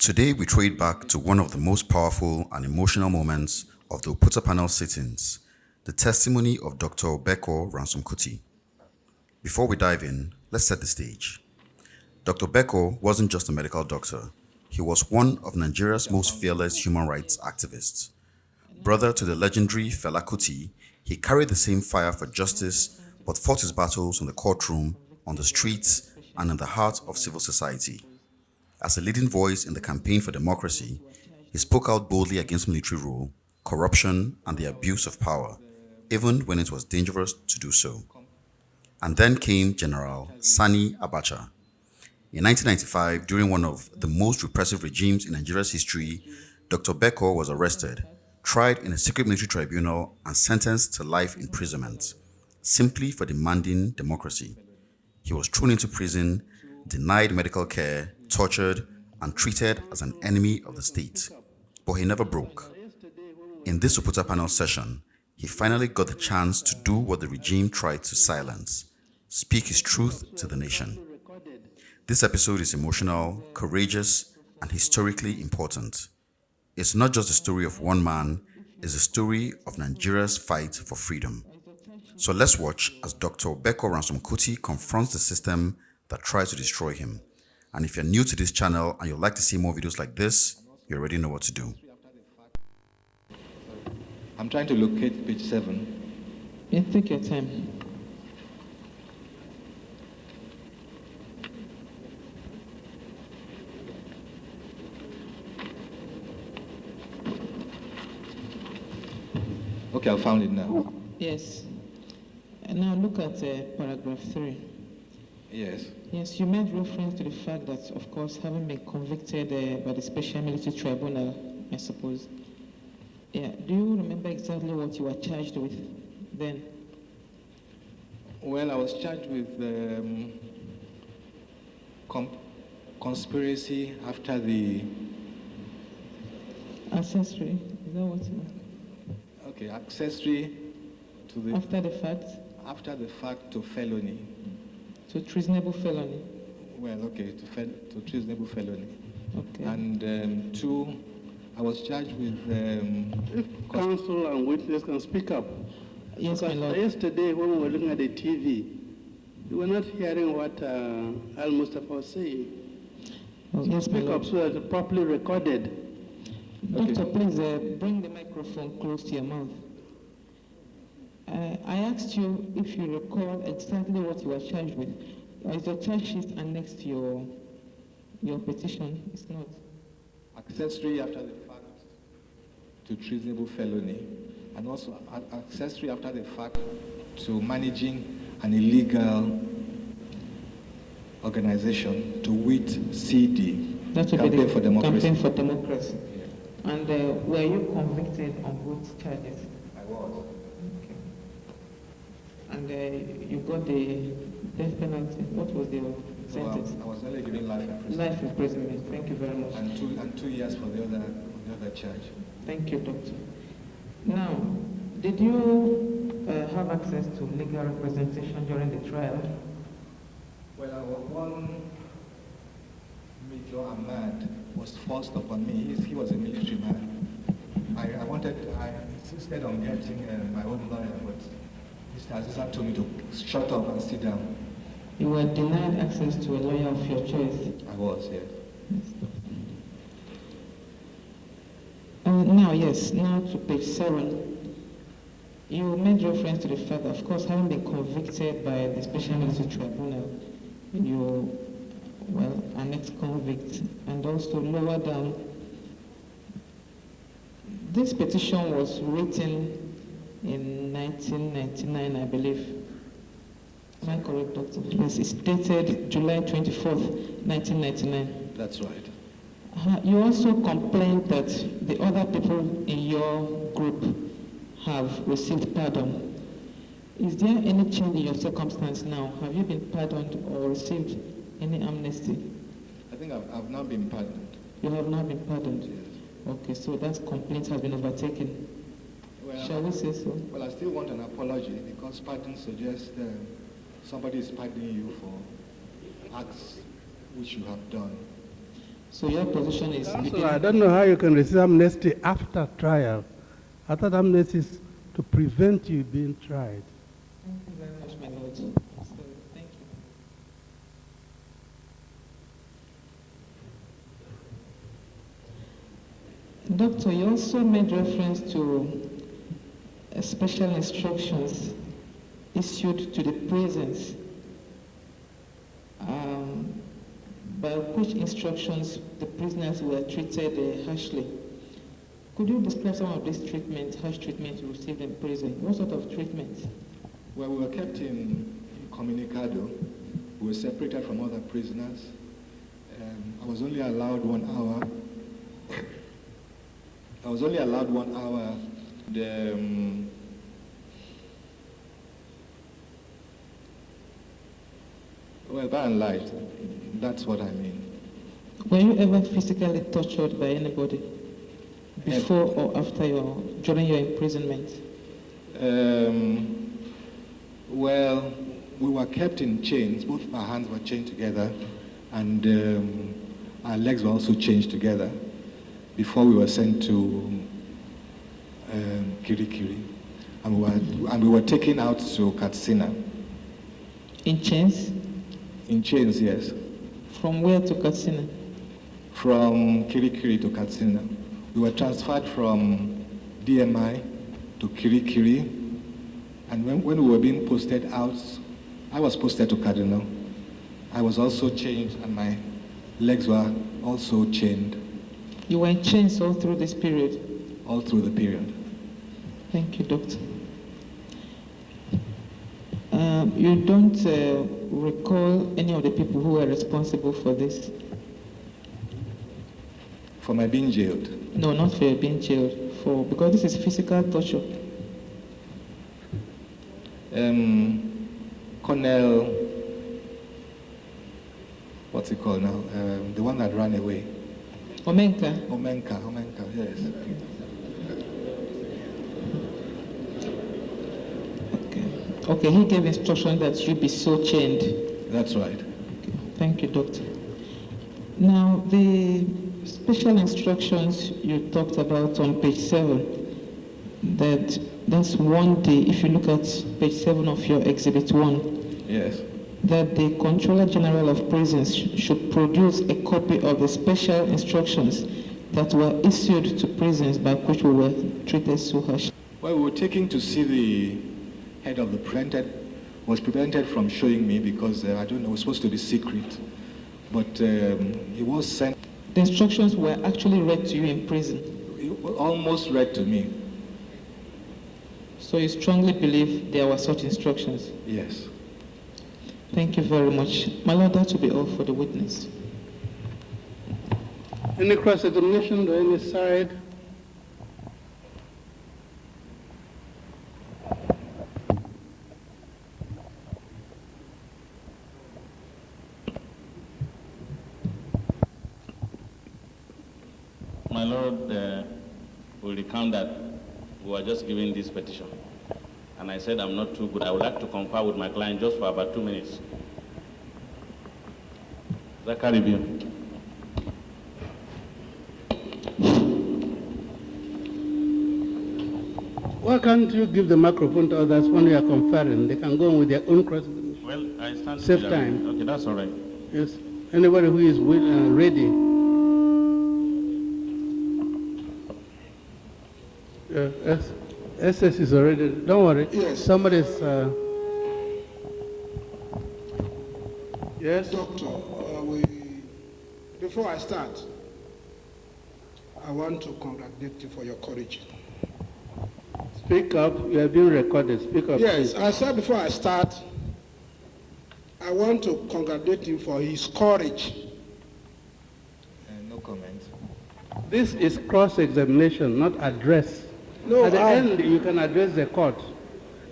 Today we trade back to one of the most powerful and emotional moments of the Oputa panel sittings, the testimony of Dr. Beko Ransom-Kuti. Before we dive in, let's set the stage. Dr. Beko wasn't just a medical doctor, he was one of Nigeria's most fearless human rights activists. Brother to the legendary Fela Kuti, he carried the same fire for justice but fought his battles in the courtroom, on the streets, and in the heart of civil society. As a leading voice in the campaign for democracy, he spoke out boldly against military rule, corruption, and the abuse of power, even when it was dangerous to do so. And then came General Sani Abacha. In 1995, during one of the most repressive regimes in Nigeria's history, Dr. Beko was arrested, tried in a secret military tribunal, and sentenced to life imprisonment, simply for demanding democracy. He was thrown into prison, denied medical care, tortured, and treated as an enemy of the state. But he never broke. In this Oputa panel session, he finally got the chance to do what the regime tried to silence: speak his truth to the nation. This episode is emotional, courageous, and historically important. It's not just the story of one man, it's the story of Nigeria's fight for freedom. So let's watch as Dr. Beko Ransom-Kuti confronts the system that tries to destroy him. And if you're new to this channel and you'd like to see more videos like this, you already know what to do. I'm trying to locate page 7. Yeah, take your time. Okay, I found it now. Yes. And now look at paragraph 3. Yes. Yes, you made reference to the fact that, of course, having been convicted by the Special Military Tribunal, I suppose. Yeah. Do you remember exactly what you were charged with then? Well, I was charged with conspiracy after the... Accessory? Is that what you mean? Okay, accessory to the... After the fact? After the fact to felony. To treasonable felony? Well, okay, to treasonable felony. Okay. And 2, I was charged with... If counsel and witness can speak up. Yes, my lord. Yesterday when we were looking at the TV, we were not hearing what Al-Mustafa was saying. Yes, my Speak lord. up so that it's properly recorded. Doctor, please bring the microphone close to your mouth. I asked you if you recall exactly what you were charged with. Is your charge sheet annexed to your petition? It's not. Accessory after the fact to treasonable felony, and also accessory after the fact to managing an illegal organization, to wit CD, That would Campaign be the for Democracy. Campaign for Democracy. And were you convicted on both charges? I was. Okay. And you got the death penalty. What was the sentence? I was only given life imprisonment. Life imprisonment. Thank you very much. And 2 years for the other charge. Thank you, doctor. Now, did you have access to legal representation during the trial? Well, one Major Ahmad was forced upon me. He was a military man. I insisted on getting my own lawyer, but Mr. Azizan told me to shut up and sit down. You were denied access to a lawyer of your choice. I was, yes. Now to page 7. You made reference to the fact that, of course, having been convicted by the Special Military Tribunal, you, an ex-convict, and also lower down. This petition was written in 1999, I believe. Am I correct, Doctor? Yes, it's dated July 24th, 1999. That's right. You also complained that the other people in your group have received pardon. Is there any change in your circumstance now? Have you been pardoned or received any amnesty? I think I've not been pardoned. You have not been pardoned? Yes. Okay, so that complaint has been overtaken. Well, Shall we say so? Well, I still want an apology because pardon suggests somebody is pardoning you for acts which you have done. So your position is... Counsel, I don't know how you can receive amnesty after trial. I thought amnesty is to prevent you being tried. Thank you very much, my lord. So, thank you. Doctor, you also made reference to special instructions issued to the prisons, by which instructions the prisoners were treated harshly. Could you describe some of this treatment, harsh treatment you received in prison? What sort of treatment? Well, we were kept in Comunicado. We were separated from other prisoners. I was only allowed 1 hour. Well, by and large, that's what I mean. Were you ever physically tortured by anybody before or after during your imprisonment? Well, we were kept in chains. Both our hands were chained together, and our legs were also chained together before we were sent to Kirikiri, and we were taken out to Katsina. In chains? In chains, yes. From where to Katsina? From Kirikiri to Katsina. We were transferred from DMI to Kirikiri, and when we were being posted out, I was posted to Cardinal. I was also chained, and my legs were also chained. You were in chains all through this period? All through the period. Thank you, Doctor. You don't recall any of the people who were responsible for this? For my being jailed? No, not for your being jailed. Because this is physical torture. Colonel, what's he called now? The one that ran away. Omenka? Omenka, yes. Okay, he gave instruction that you be so chained. That's right. Okay. Thank you, Doctor. Now, the special instructions you talked about on page 7, that's 1D, if you look at page 7 of your Exhibit 1. Yes. That the Controller General of Prisons should produce a copy of the special instructions that were issued to prisons by which we were treated so harshly. Well, we were taking to see the head of the was prevented from showing me because, I don't know, it was supposed to be secret. But he was sent. The instructions were actually read to you in prison? It was almost read to me. So you strongly believe there were such instructions? Yes. Thank you very much. My Lord, that will be all for the witness. Any cross-examination to any side? My Lord will recount that we were just given this petition. And I said I'm not too good. I would like to confer with my client just for about 2 minutes. Zachary Bill. Why can't you give the microphone to others when you are conferring? They can go on with their own cross-examination. Well, I stand. Save time. Okay, that's all right. Yes. Anybody who is ready. SS is already. Don't worry. Yes. Somebody's. Yes. Doctor, before I start, I want to congratulate you for your courage. Speak up. You are being recorded. Speak up. Yes, please. I said before I start, I want to congratulate him for his courage. No comment. This is cross-examination, not address. No, At the end, you can address the court.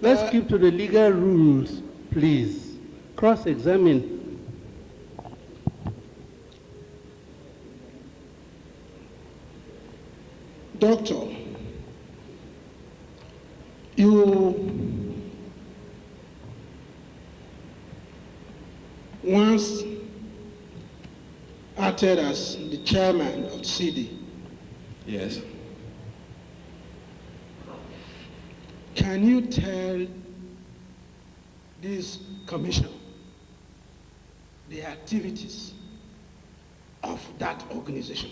Let's keep to the legal rules, please. Cross-examine. Doctor, you once at acted as the chairman of the CD. Yes. Can you tell this commission the activities of that organization?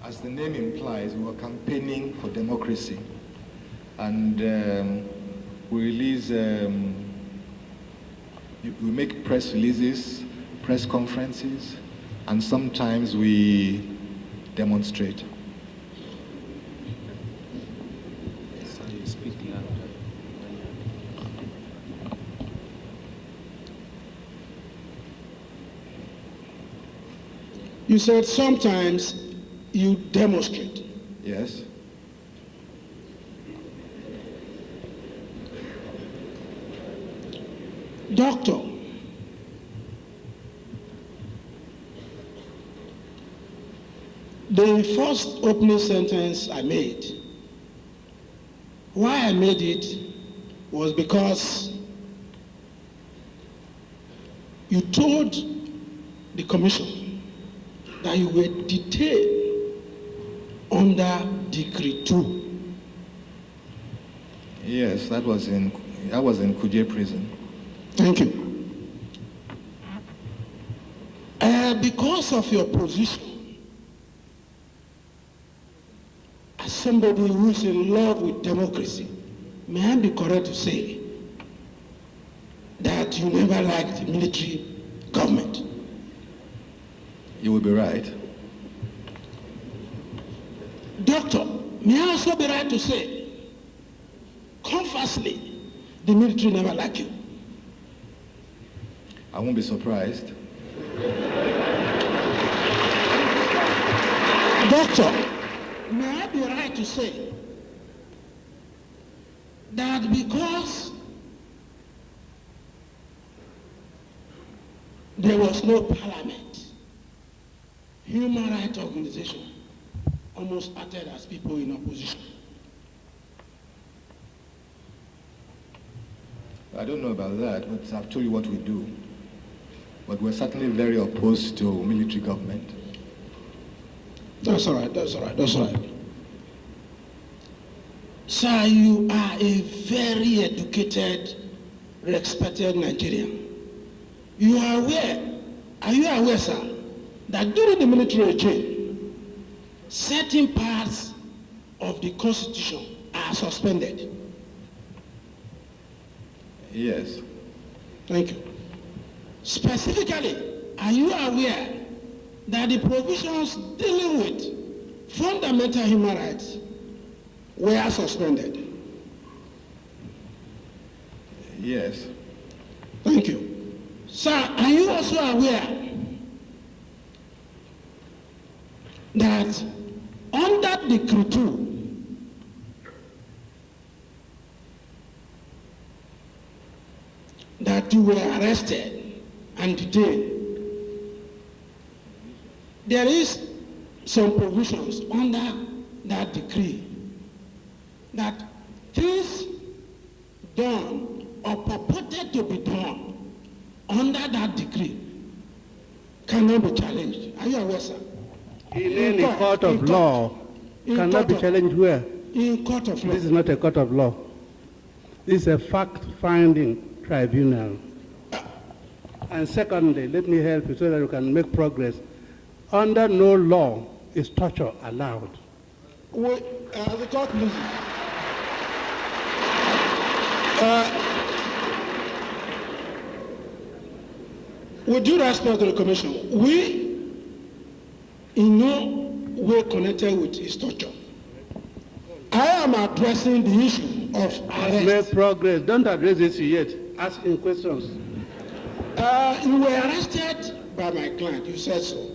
As the name implies, we were campaigning for democracy, and we release, we make press releases, press conferences, and sometimes we demonstrate. You said sometimes you demonstrate. Yes. Doctor, the first opening sentence I made, why I made it was because you told the commission that you were detained under Decree 2. Yes, that was in Kuje prison. Thank you. Because of your position as somebody who is in love with democracy, may I be correct to say that you never liked military government? You will be right. Doctor, may I also be right to say, conversely, the military never liked you? I won't be surprised. Doctor, may I be right to say that because there was no parliament, human rights organization almost acted as people in opposition? I don't know about that, but I've told you what we do. But we're certainly very opposed to military government. That's all right, that's all right, that's all right. Sir, you are a very educated, respected Nigerian. You are you aware, sir, that during the military regime, certain parts of the Constitution are suspended? Yes. Thank you. Specifically, are you aware that the provisions dealing with fundamental human rights were suspended? Yes. Thank you. Sir, are you also aware that under Decree 2, that you were arrested and detained? There is some provisions under that decree that things done or purported to be done under that decree cannot be challenged. Are you aware, sir? In any court of law cannot be challenged where? In court of law. This is not a court of law. This is a fact-finding tribunal. And secondly, let me help you so that you can make progress. Under no law is torture allowed. The court loses. With due respect to the commission, we in no way connected with his torture. I am addressing the issue of arrest. Make progress. Don't address this yet. Ask him questions. You were arrested by my client. You said so.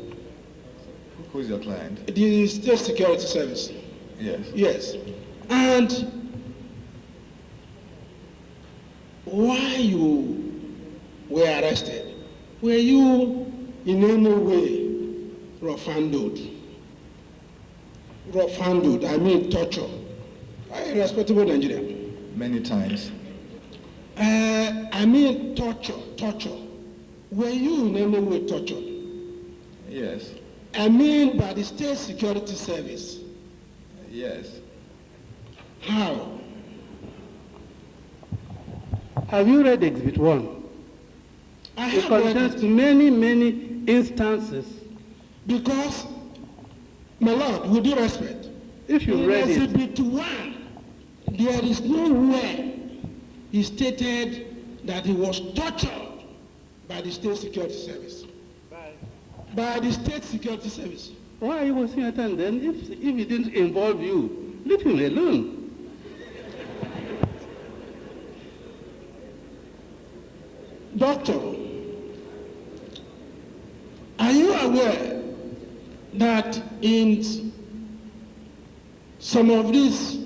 Who is your client? The State Security Service. Yes. Yes. And why you were arrested? Were you in any way rough-handled? Rough-handled, I mean torture. A respectable Nigerian. Many times. I mean torture. were you in any way tortured? Yes. I mean by the State Security Service. Yes. How? Have you read Exhibit 1? I It have read contains it many instances. because, my Lord, with due respect, If you in read it, Exhibit 1, there is nowhere he stated that he was tortured by the State Security Service. By the State Security Service. why are you wasting your time then? If it didn't involve you, leave him alone. Doctor, are you aware that in some of these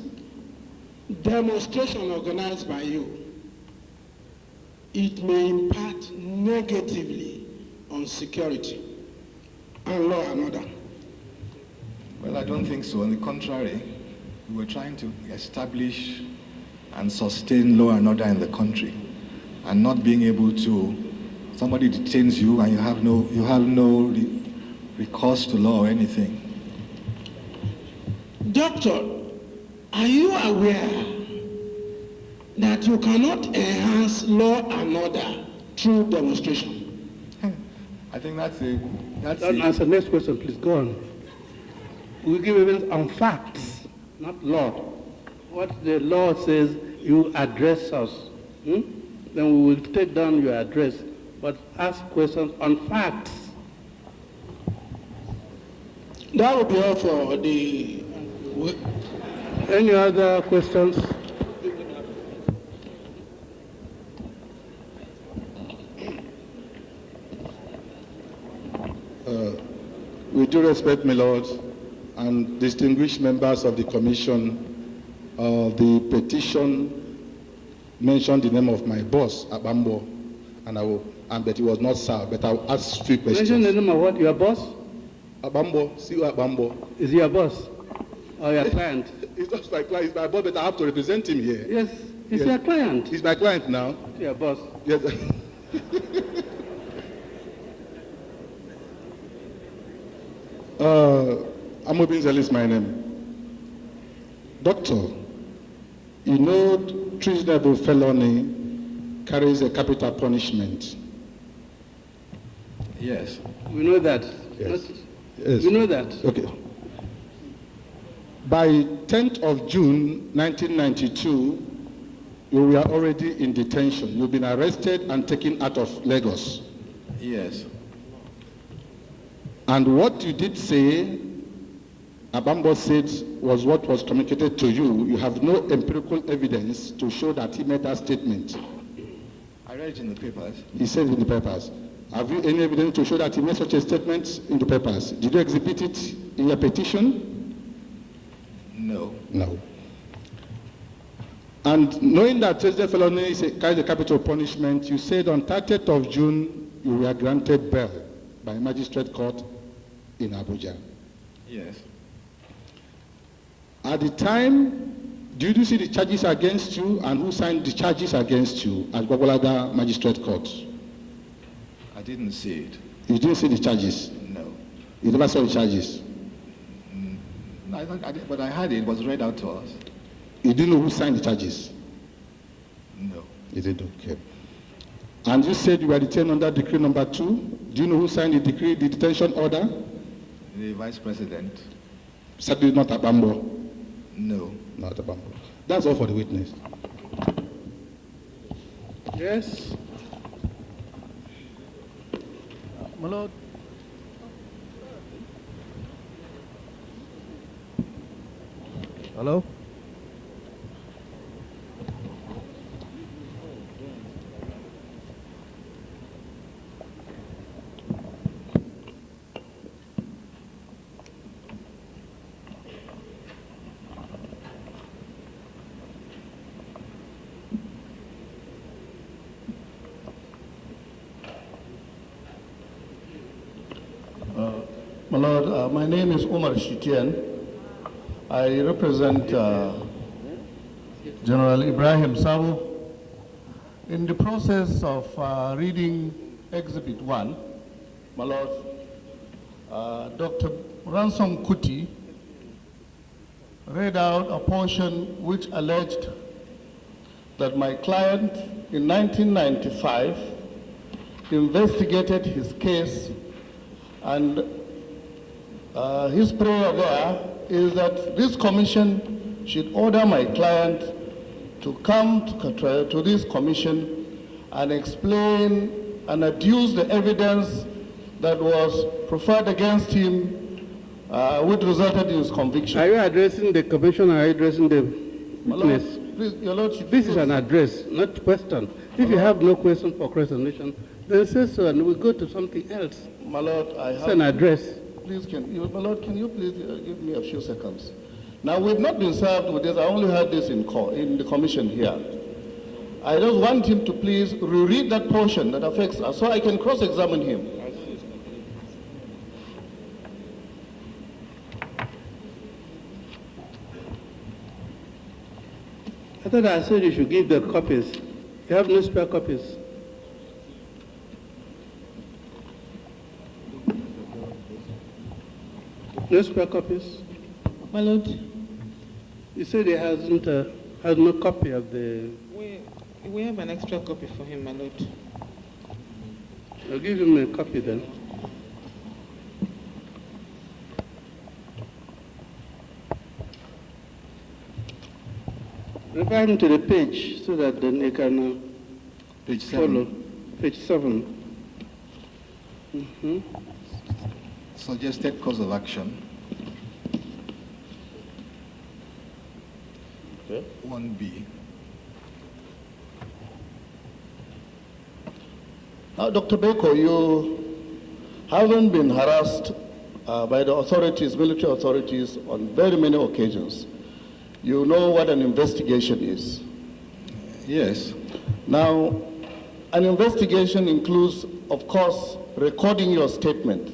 demonstrations organized by you, it may impact negatively on security and law and order? Well, I don't think so. On the contrary, we were trying to establish and sustain law and order in the country, and not being able to, somebody detains you and you have no recourse to law or anything. Doctor, are you aware that you cannot enhance law and order through demonstration? I think that's Don't answer. Next question, please. Go on. We give evidence on facts, not law. What the law says, you address us. Then we will take down your address, but ask questions on facts. That will be all for the... Any other questions? With due respect, my lord, and distinguished members of the commission, the petition mentioned the name of my boss, Abambo, but he was not served, but I'll ask 3 questions. Mention the name of what? Your boss? Abambo, CEO Abambo. Is he your boss? Or your client? He's not my client, he's my boss, but I have to represent him here. Yes, he's your client. He's my client now. Your boss. Yes. Amobinzel is my name. Doctor, you know treasonable felony carries a capital punishment. Yes. We know that. Yes. Yes. We know that. Okay. By 10th of June 1992, you were already in detention. You've been arrested and taken out of Lagos. Yes. And what you did say, Abambo said, was what was communicated to you. You have no empirical evidence to show that he made that statement. I read it in the papers. He said it in the papers. Have you any evidence to show that he made such a statement in the papers? Did you exhibit it in your petition? No. No. And knowing that treasonable felony carries a capital punishment, you said on 30th of June you were granted bail by a magistrate court in Abuja. Yes. At the time, did you see the charges against you, and who signed the charges against you at Gwagwalada Magistrate Court? I didn't see it. You didn't see the charges? No. You never saw the charges? No, I did, but I had it. It was read out to us. You didn't know who signed the charges? No. You didn't, okay. And you said you were detained under decree number 2. Do you know who signed the decree, the detention order? The vice president. Certainly not Abambo. No. Not Abambo. That's all for the witness. Yes. My lord. Hello? My lord, my name is Omar Shitian. I represent General Ibrahim Sabo. In the process of reading Exhibit 1, my lord, Dr. Ransom-Kuti read out a portion which alleged that my client in 1995 investigated his case, and his prayer there is that this commission should order my client to come to this commission and explain and adduce the evidence that was preferred against him, which resulted in his conviction. Are you addressing the commission or are you addressing the witness? Please, Your Lordship. This is an address, not question. If you have no question for question, then say so and we'll go to something else. My Lord, I have... It's an address. Please, my Lord, can you please give me a few seconds? Now, we've not been served with this. I only heard this in the commission here. I just want him to please reread that portion that affects us so I can cross-examine him. I thought I said you should give the copies. You have no spare copies. No spare copies? My lord. You said he hasn't has no copy of the... We have an extra copy for him, my lord. I'll give him a copy then. Refer him to the page so that then he can Page 7. follow. Page 7. Suggested course of action. Okay. 1B. Now, Dr. Beko, you haven't been harassed by the authorities, military authorities, on very many occasions. You know what an investigation is. Yes. Now, an investigation includes, of course, recording your statement.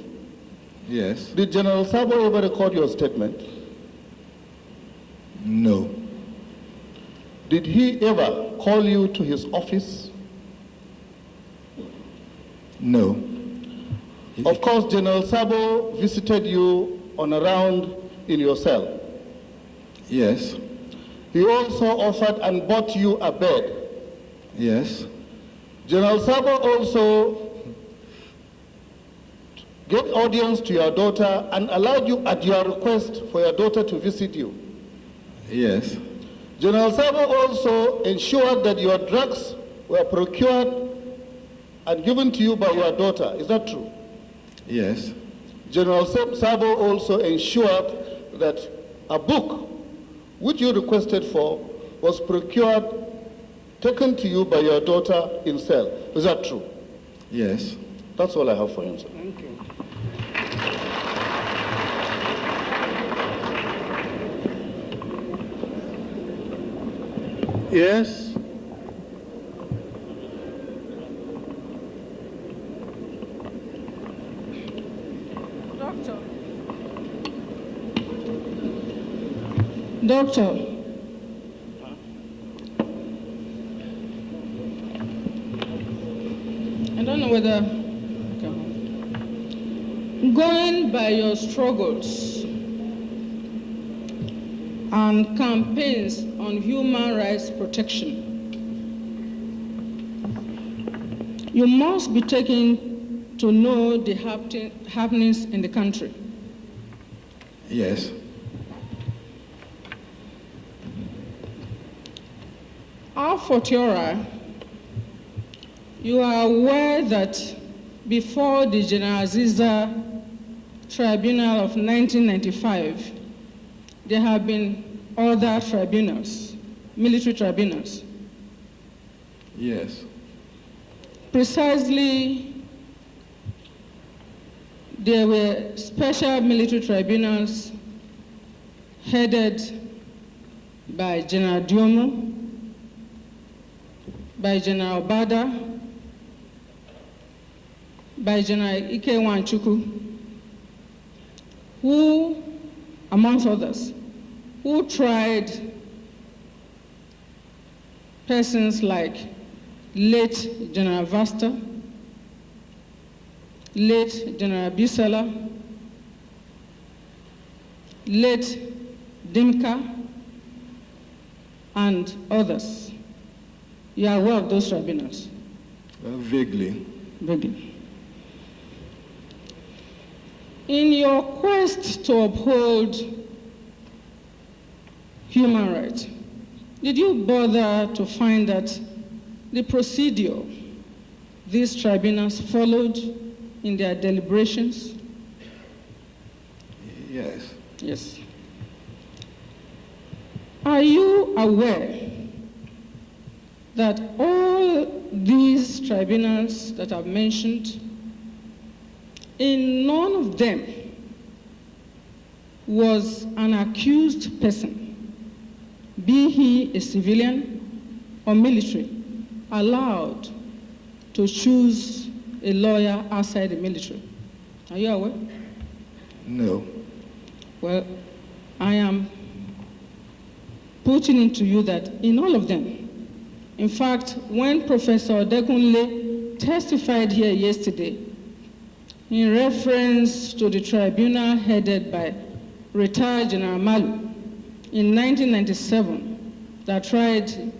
Yes. Did General Sabo ever record your statement? No. Did he ever call you to his office? No. Of course, General Sabo visited you on a round in your cell. Yes. He also offered and bought you a bed. Yes. General Sabo also gave audience to your daughter and allowed you at your request for your daughter to visit you. Yes. General Sabo also ensured that your drugs were procured and given to you by your daughter. Is that true? Yes. General Sabo also ensured that a book which you requested for was procured, taken to you by your daughter in cell. Is that true? Yes. That's all I have for him, sir. Thank you. Yes. Doctor, I don't know whether, going by your struggles and campaigns on human rights protection, you must be taken to know the happenings in the country. Yes. Al Fortiora, you are aware that before the General Aziza Tribunal of 1995, there have been other tribunals, military tribunals. Yes. Precisely, there were special military tribunals headed by General Diomo, by General Bada, by General Ike Wanchuku, who, amongst others, who tried persons like late General Vasta, late General Bisala, late Dimka, and others. You are aware of those tribunals? Vaguely. Vaguely. In your quest to uphold human rights, did you bother to find that the procedure these tribunals followed in their deliberations? Yes. Yes. Are you aware that all these tribunals that I've mentioned, in none of them was an accused person, be he a civilian or military, allowed to choose a lawyer outside the military? Are you aware? No. Well, I am putting it to you that in all of them, in fact, when Professor Dekunle testified here yesterday, in reference to the tribunal headed by retired General Malu in 1997 that tried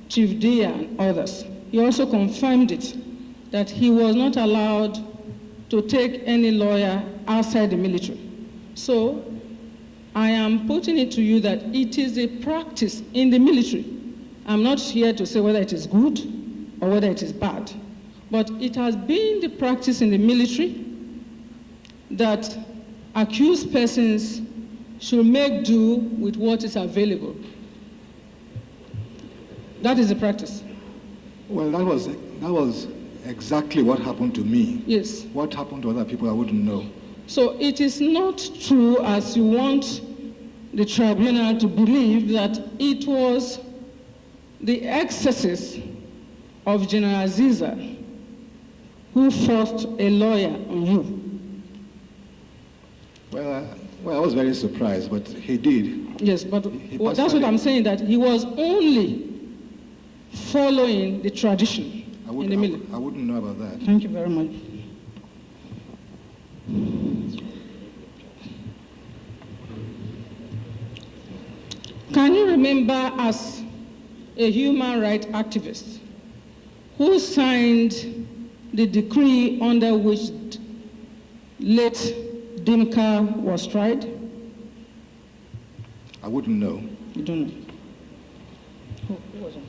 Chief Dia and others, he also confirmed it, that he was not allowed to take any lawyer outside the military. So I am putting it to you that it is a practice in the military. I'm not here to say whether it is good or whether it is bad, but it has been the practice in the military that accused persons should make do with what is available. That is the practice. Well, that was exactly what happened to me. Yes. What happened to other people, I wouldn't know. So it is not true, as you want the tribunal to believe, that it was the excesses of General Aziza who forced a lawyer on you. Well, I was very surprised, but he did. Yes, but that's what I'm saying, that he was only following the tradition in the military. I wouldn't know about that. Thank you very much. Can you remember, as a human rights activist, who signed the decree under which late Dimka was tried? I wouldn't know. You don't know? Who was it?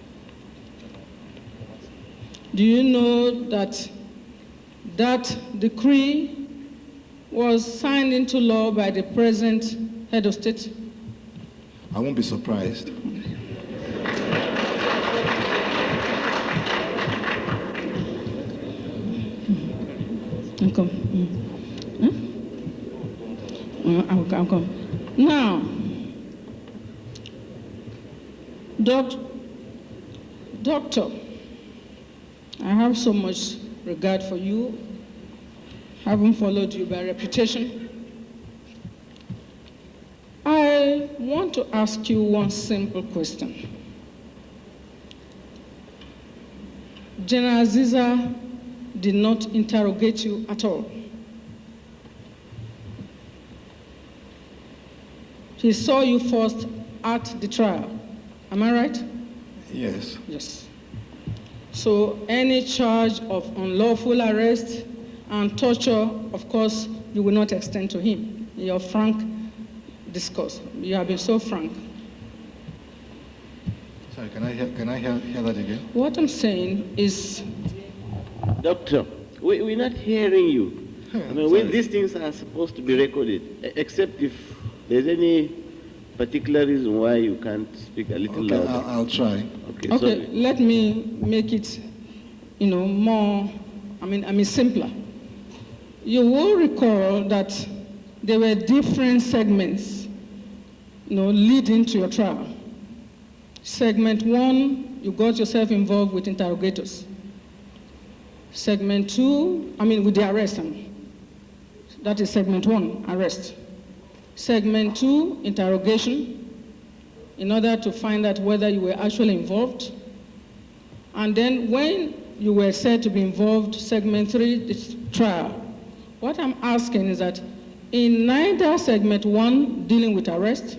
Do you know that that decree was signed into law by the present head of state? I won't be surprised. I'll come. Now, Doctor, I have so much regard for you, having followed you by reputation. I want to ask you one simple question. General Aziza did not interrogate you at all. He saw you first at the trial. Am I right? Yes. Yes. So any charge of unlawful arrest and torture, of course, you will not extend to him in your frank discourse. You have been so frank. Sorry, can I hear that again? What I'm saying is... Doctor, we're not hearing you. I mean, these things are supposed to be recorded, except if there's any particular reason why you can't speak a little louder. I'll try. Okay, let me make it, more, simpler. You will recall that there were different segments, leading to your trial. Segment 1, you got yourself involved with interrogators. Segment 2, with the arrest. That is segment 1, arrest. Segment 2, interrogation, in order to find out whether you were actually involved. And then when you were said to be involved, segment 3, the trial. What I'm asking is that in neither segment 1 dealing with arrest,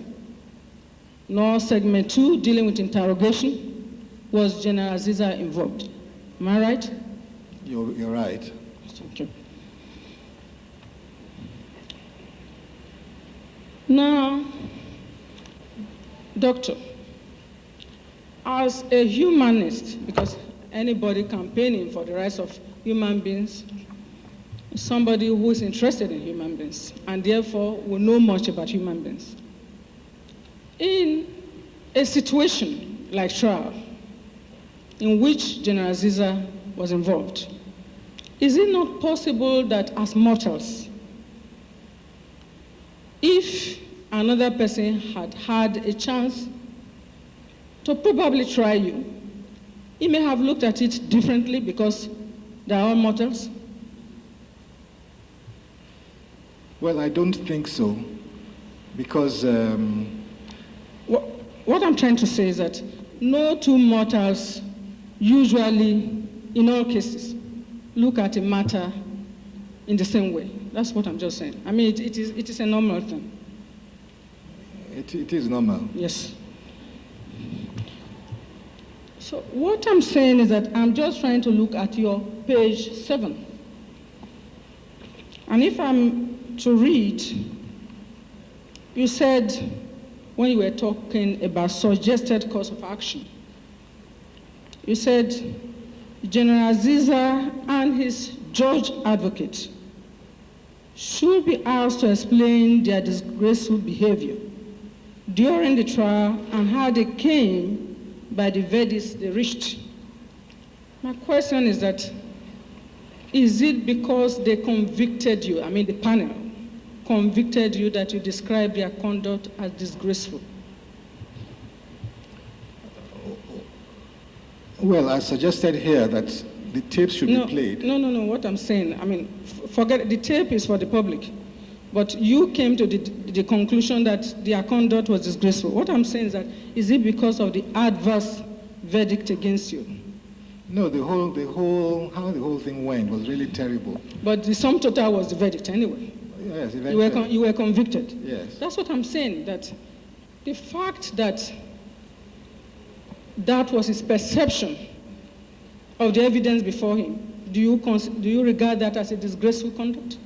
nor segment 2 dealing with interrogation, was General Aziza involved. Am I right? You're right. Thank you. Now, Doctor, as a humanist, because anybody campaigning for the rights of human beings, somebody who is interested in human beings and therefore will know much about human beings. In a situation like trial, in which General Aziza was involved, is it not possible that as mortals, if another person had had a chance to probably try you, he may have looked at it differently because they are all mortals? Well, I don't think so, because... What I'm trying to say is that no two mortals usually, in all cases, look at a matter in the same way. That's what I'm just saying. I mean, it is a normal thing. It is normal. Yes. So what I'm saying is that I'm just trying to look at your page 7. And if I'm to read, you said when you were talking about suggested course of action, you said General Aziza and his judge advocate should be asked to explain their disgraceful behavior during the trial and how they came by the verdicts they reached. My question is that, is it because they convicted you, I mean the panel, convicted you that you describe their conduct as disgraceful? Well, I suggested here that the tape should be played. No, what I'm saying, I mean, forget, the tape is for the public, but you came to the conclusion that their conduct was disgraceful. What I'm saying is that, is it because of the adverse verdict against you? No, how the whole thing went was really terrible. But the sum total was the verdict anyway. Yes, eventually. You were convicted. Yes. That's what I'm saying, that the fact that that was his perception of the evidence before him, do you regard that as a disgraceful conduct?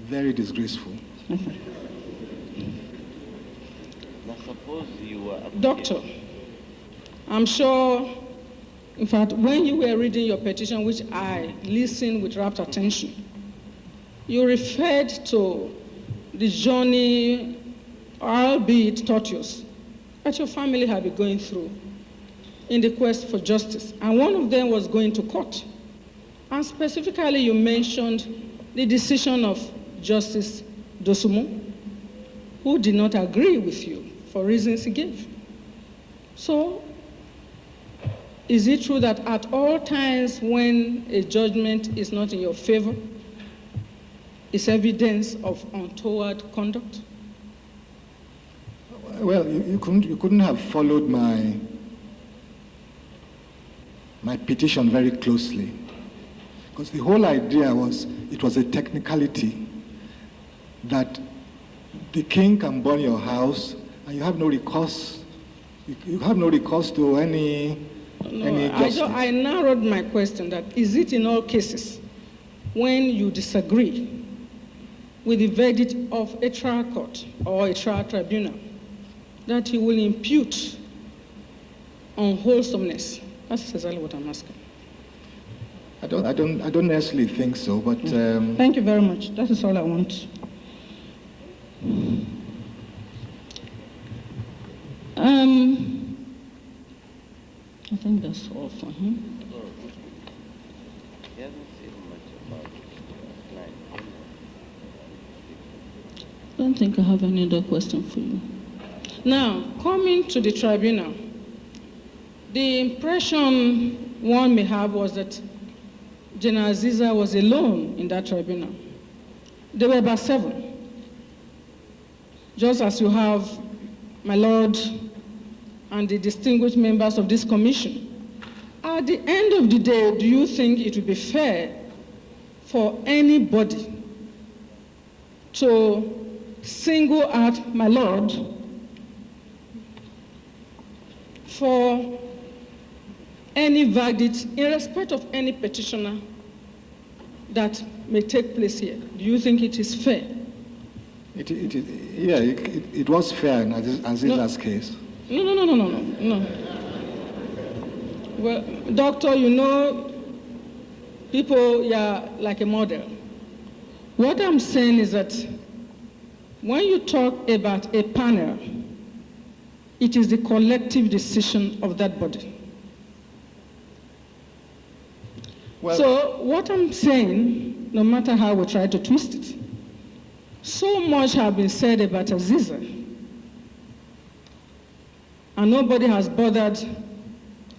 Very disgraceful. Now suppose you were... Doctor, I'm sure, in fact, when you were reading your petition, which I listened with rapt attention, you referred to the journey, albeit tortuous, that your family had been going through in the quest for justice. And one of them was going to court. And specifically, you mentioned the decision of Justice Dosumu, who did not agree with you for reasons he gave. So, is it true that at all times when a judgment is not in your favor, it's evidence of untoward conduct? Well, you couldn't have followed my petition very closely, because the whole idea was it was a technicality that the king can burn your house and you have no recourse. You have no recourse to any justice. I narrowed my question that, is it in all cases when you disagree with the verdict of a trial court or a trial tribunal that you will impute unwholesomeness? That's exactly what I'm asking. I don't necessarily think so, but... Thank you very much. That is all I want. I think that's all for him. He hasn't said much about it. I don't think I have any other question for you. Now, coming to the tribunal, the impression one may have was that General Aziza was alone in that tribunal. There were about 7. Just as you have my lord and the distinguished members of this commission. At the end of the day, do you think it would be fair for anybody to single out my Lord for any verdict in respect of any petitioner that may take place here. Do you think it is fair? It was fair in Aziza's case. No. Well, doctor, you know, people are like a model. What I'm saying is that when you talk about a panel, it is the collective decision of that body. Well, so what I'm saying, no matter how we try to twist it, so much has been said about Aziza, and nobody has bothered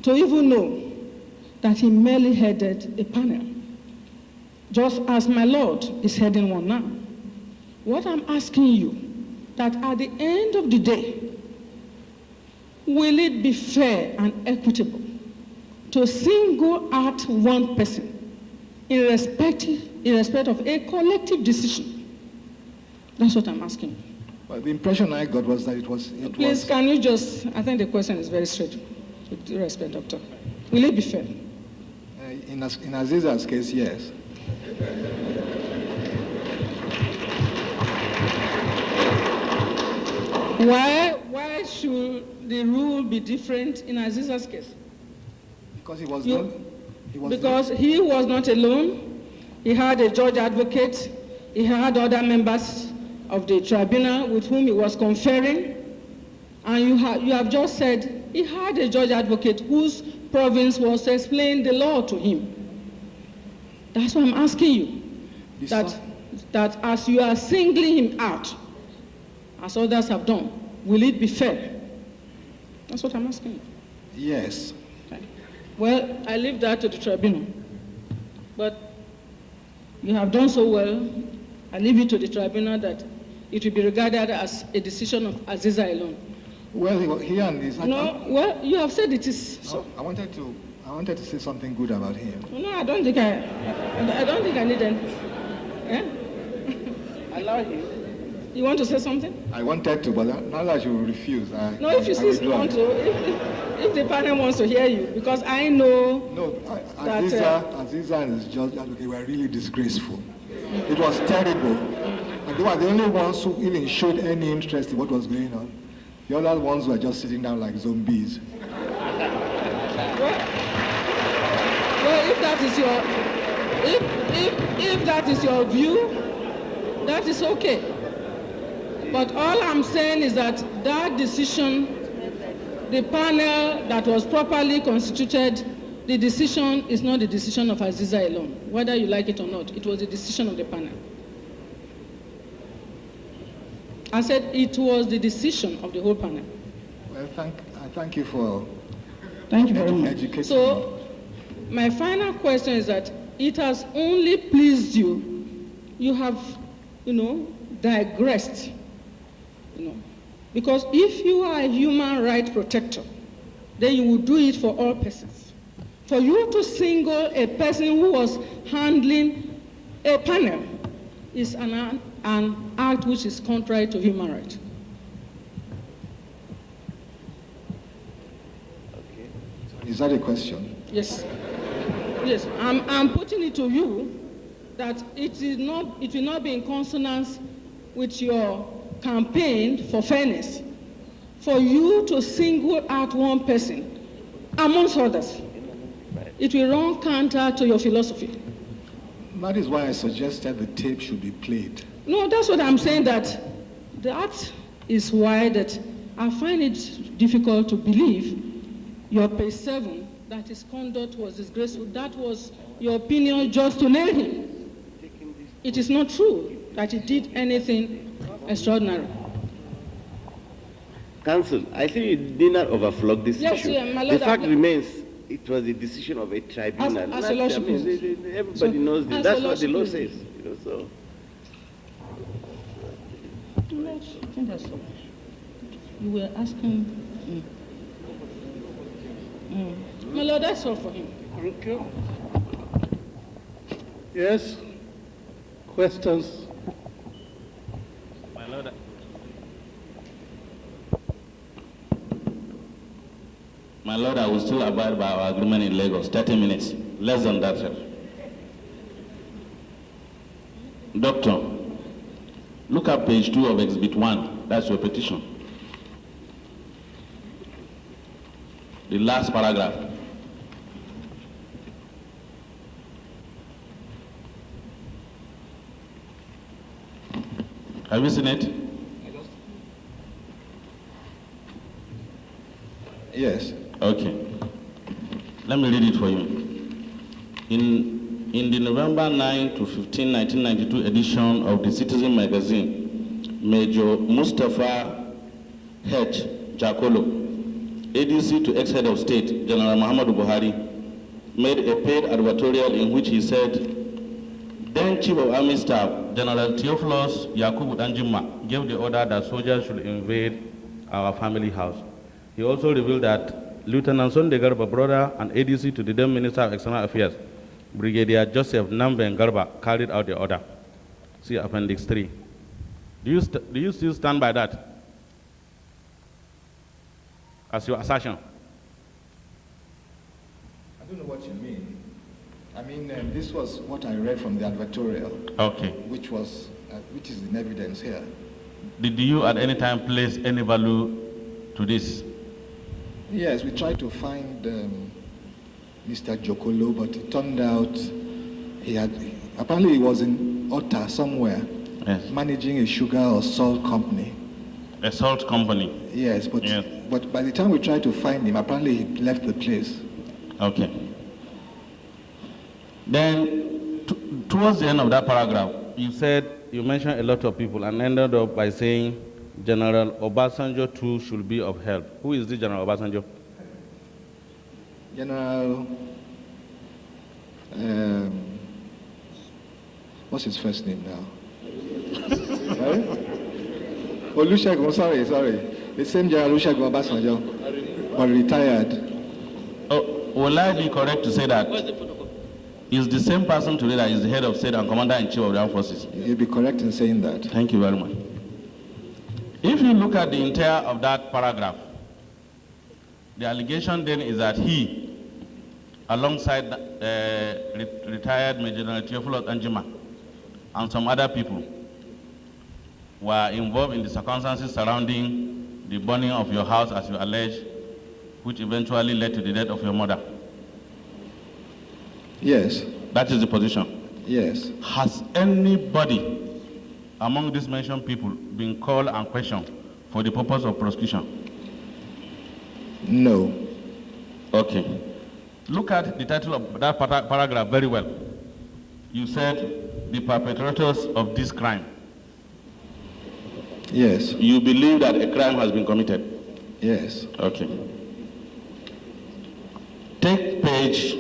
to even know that he merely headed a panel, just as my Lord is heading one now. What I'm asking you, that at the end of the day, will it be fair and equitable to single out one person in respect of a collective decision? That's what I'm asking. Well, the impression I got was that Please, can you just, I think the question is very straight. With due respect, doctor. Will it be fair? In Aziza's case, yes. Why should the rule be different in Aziza's case? Because he was not alone. He had a judge advocate. He had other members of the tribunal with whom he was conferring. And you have just said he had a judge advocate whose province was to explain the law to him. That's why I'm asking you, that as you are singling him out, as others have done, will it be fair? That's what I'm asking you. Yes. Okay. Well, I leave that to the tribunal. But you have done so well, I leave it to the tribunal that it will be regarded as a decision of Aziza alone. Well, he and his... No, well, you have said it is so. I wanted to say something good about him. No, I don't think I need any. Yeah? Allow him. You want to say something? I wanted to, but now that you refuse, if you still want to, if the panel wants to hear you, because I know. No, Aziza and his judge advocate were really disgraceful. It was terrible, and they were the only ones who even showed any interest in what was going on. The other ones were just sitting down like zombies. Well, if that is your view, that is okay. But all I'm saying is that decision, the panel that was properly constituted, the decision is not the decision of Aziza alone, whether you like it or not. It was the decision of the panel. I said it was the decision of the whole panel. Well, I thank you for educating me. So, my final question is that it has only pleased you. You have, digressed. Because if you are a human rights protector, then you would do it for all persons. For you to single a person who was handling a panel is an act which is contrary to human rights. Okay. Is that a question? Yes. Yes. I'm putting it to you that it will not be in consonance with your campaign for fairness, for you to single out one person amongst others. It will run counter to your philosophy. That is why I suggested the tape should be played. No, that's what I'm saying, that is why that I find it difficult to believe your page 7, that his conduct was disgraceful. That was your opinion just to nail him. It is not true that he did anything extraordinary. Counsel, I think you did not overflog this issue. Yes, my Lord, the fact remains, it was the decision of a tribunal. Everybody knows this. That's what the law says. So. I think that's all. You were asking. My Lord, that's all for him. Thank you. Yes? Questions? My Lord, I will still abide by our agreement in Lagos. 30 minutes. Less than that, sir. Doctor, look at page 2 of Exhibit 1. That's your petition. The last paragraph. Have you seen it? Yes. Okay. Let me read it for you. In the November 9 to 15, 1992 edition of the Citizen magazine, Major Mustafa H. Jakolo, ADC to ex-head of state, General Muhammadu Buhari, made a paid advertorial in which he said, then Chief of Army Staff, General Theophilus Yakubu Danjuma, gave the order that soldiers should invade our family house. He also revealed that Lieutenant Sunday Garba, brother and ADC to the then Minister of External Affairs, Brigadier Joseph Namben Garba, carried out the order. See Appendix 3. Do you still stand by that as your assertion? I don't know what you mean. I mean, this was what I read from the advertorial. Okay. Which is in evidence here. Did you at any time place any value to this? Yes, we tried to find Mr. Jokolo, but it turned out apparently he was in Otta somewhere, yes, managing a sugar or salt company. A salt company? Yes, but by the time we tried to find him, apparently he left the place. Okay. Then, towards the end of that paragraph, you mentioned a lot of people and ended up by saying General Obasanjo too should be upheld. Who is this General Obasanjo? General, what's his first name now? Olusegun, sorry. The same General Olusegun Obasanjo, but retired. Oh, will I be correct to say that is the same person today that is the head of state and commander-in-chief of the armed forces? You'll be correct in saying that. Thank you very much. If you look at the entire of that paragraph, the allegation then is that he, alongside retired Major General Theophilus Anjima and some other people, were involved in the circumstances surrounding the burning of your house, as you allege, which eventually led to the death of your mother. Yes. That is the position. Yes. Has anybody among these mentioned people been called and questioned for the purpose of prosecution? No. Okay. Look at the title of that paragraph very well. You said the perpetrators of this crime. Yes. You believe that a crime has been committed? Yes. Okay. Take page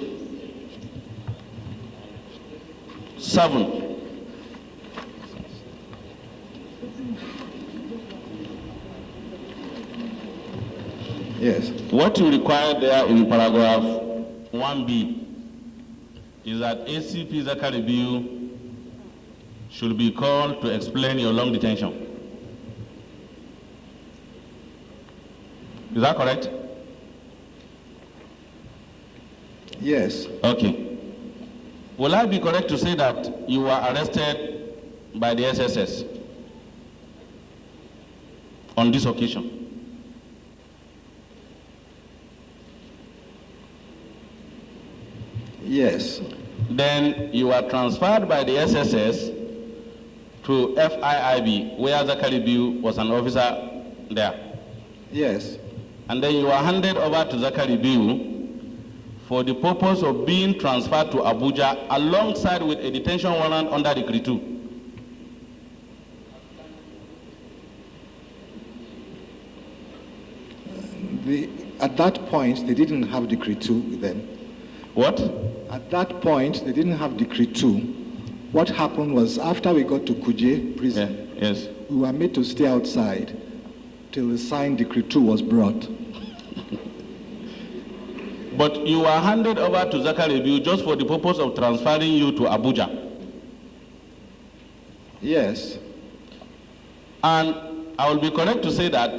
7. Yes. What you require there in paragraph 1B is that ACP Zachary Biu should be called to explain your long detention. Is that correct? Yes. Okay. Will I be correct to say that you were arrested by the SSS on this occasion? Yes. Then you were transferred by the SSS to FIIB, where Zachary Biu was an officer there. Yes. And then you were handed over to Zachary Biu for the purpose of being transferred to Abuja alongside with a detention warrant under Decree 2. At that point, they didn't have Decree 2 then. What? At that point, they didn't have Decree 2. What happened was, after we got to Kuje prison, yes, we were made to stay outside till the signed Decree 2 was brought. But you were handed over to Zachary Biu just for the purpose of transferring you to Abuja. Yes. And I will be correct to say that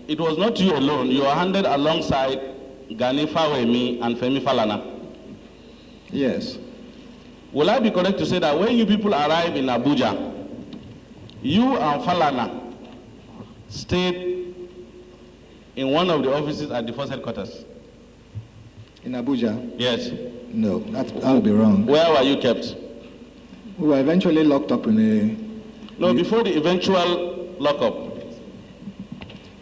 it was not you alone. You were handed alongside Gani Fawemi and Femi Falana? Yes. Will I be correct to say that when you people arrive in Abuja, you and Falana stayed in one of the offices at the first headquarters? In Abuja? Yes. No, that would be wrong. Where were you kept? We were eventually locked up in a... No, before the eventual lockup.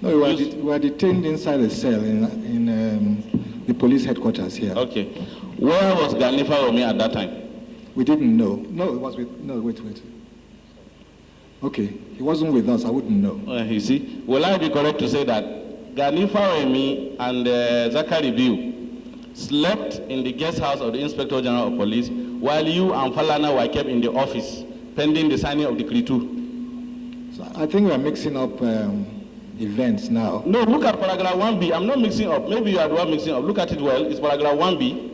No, we were detained inside a cell in the police headquarters here. Okay. Where was Gani Fawemi at that time? We didn't know. No, it was with... No, wait. Okay, he wasn't with us. I wouldn't know. You see, will I be correct to say that Gani Fawemi and Zachary Biu slept in the guest house of the Inspector General of Police while you and Falana were kept in the office pending the signing of Decree 2? So I think we're mixing up events now. No, look at paragraph 1B. I'm not mixing up. Maybe you are the one mixing up. Look at it well. It's paragraph 1B.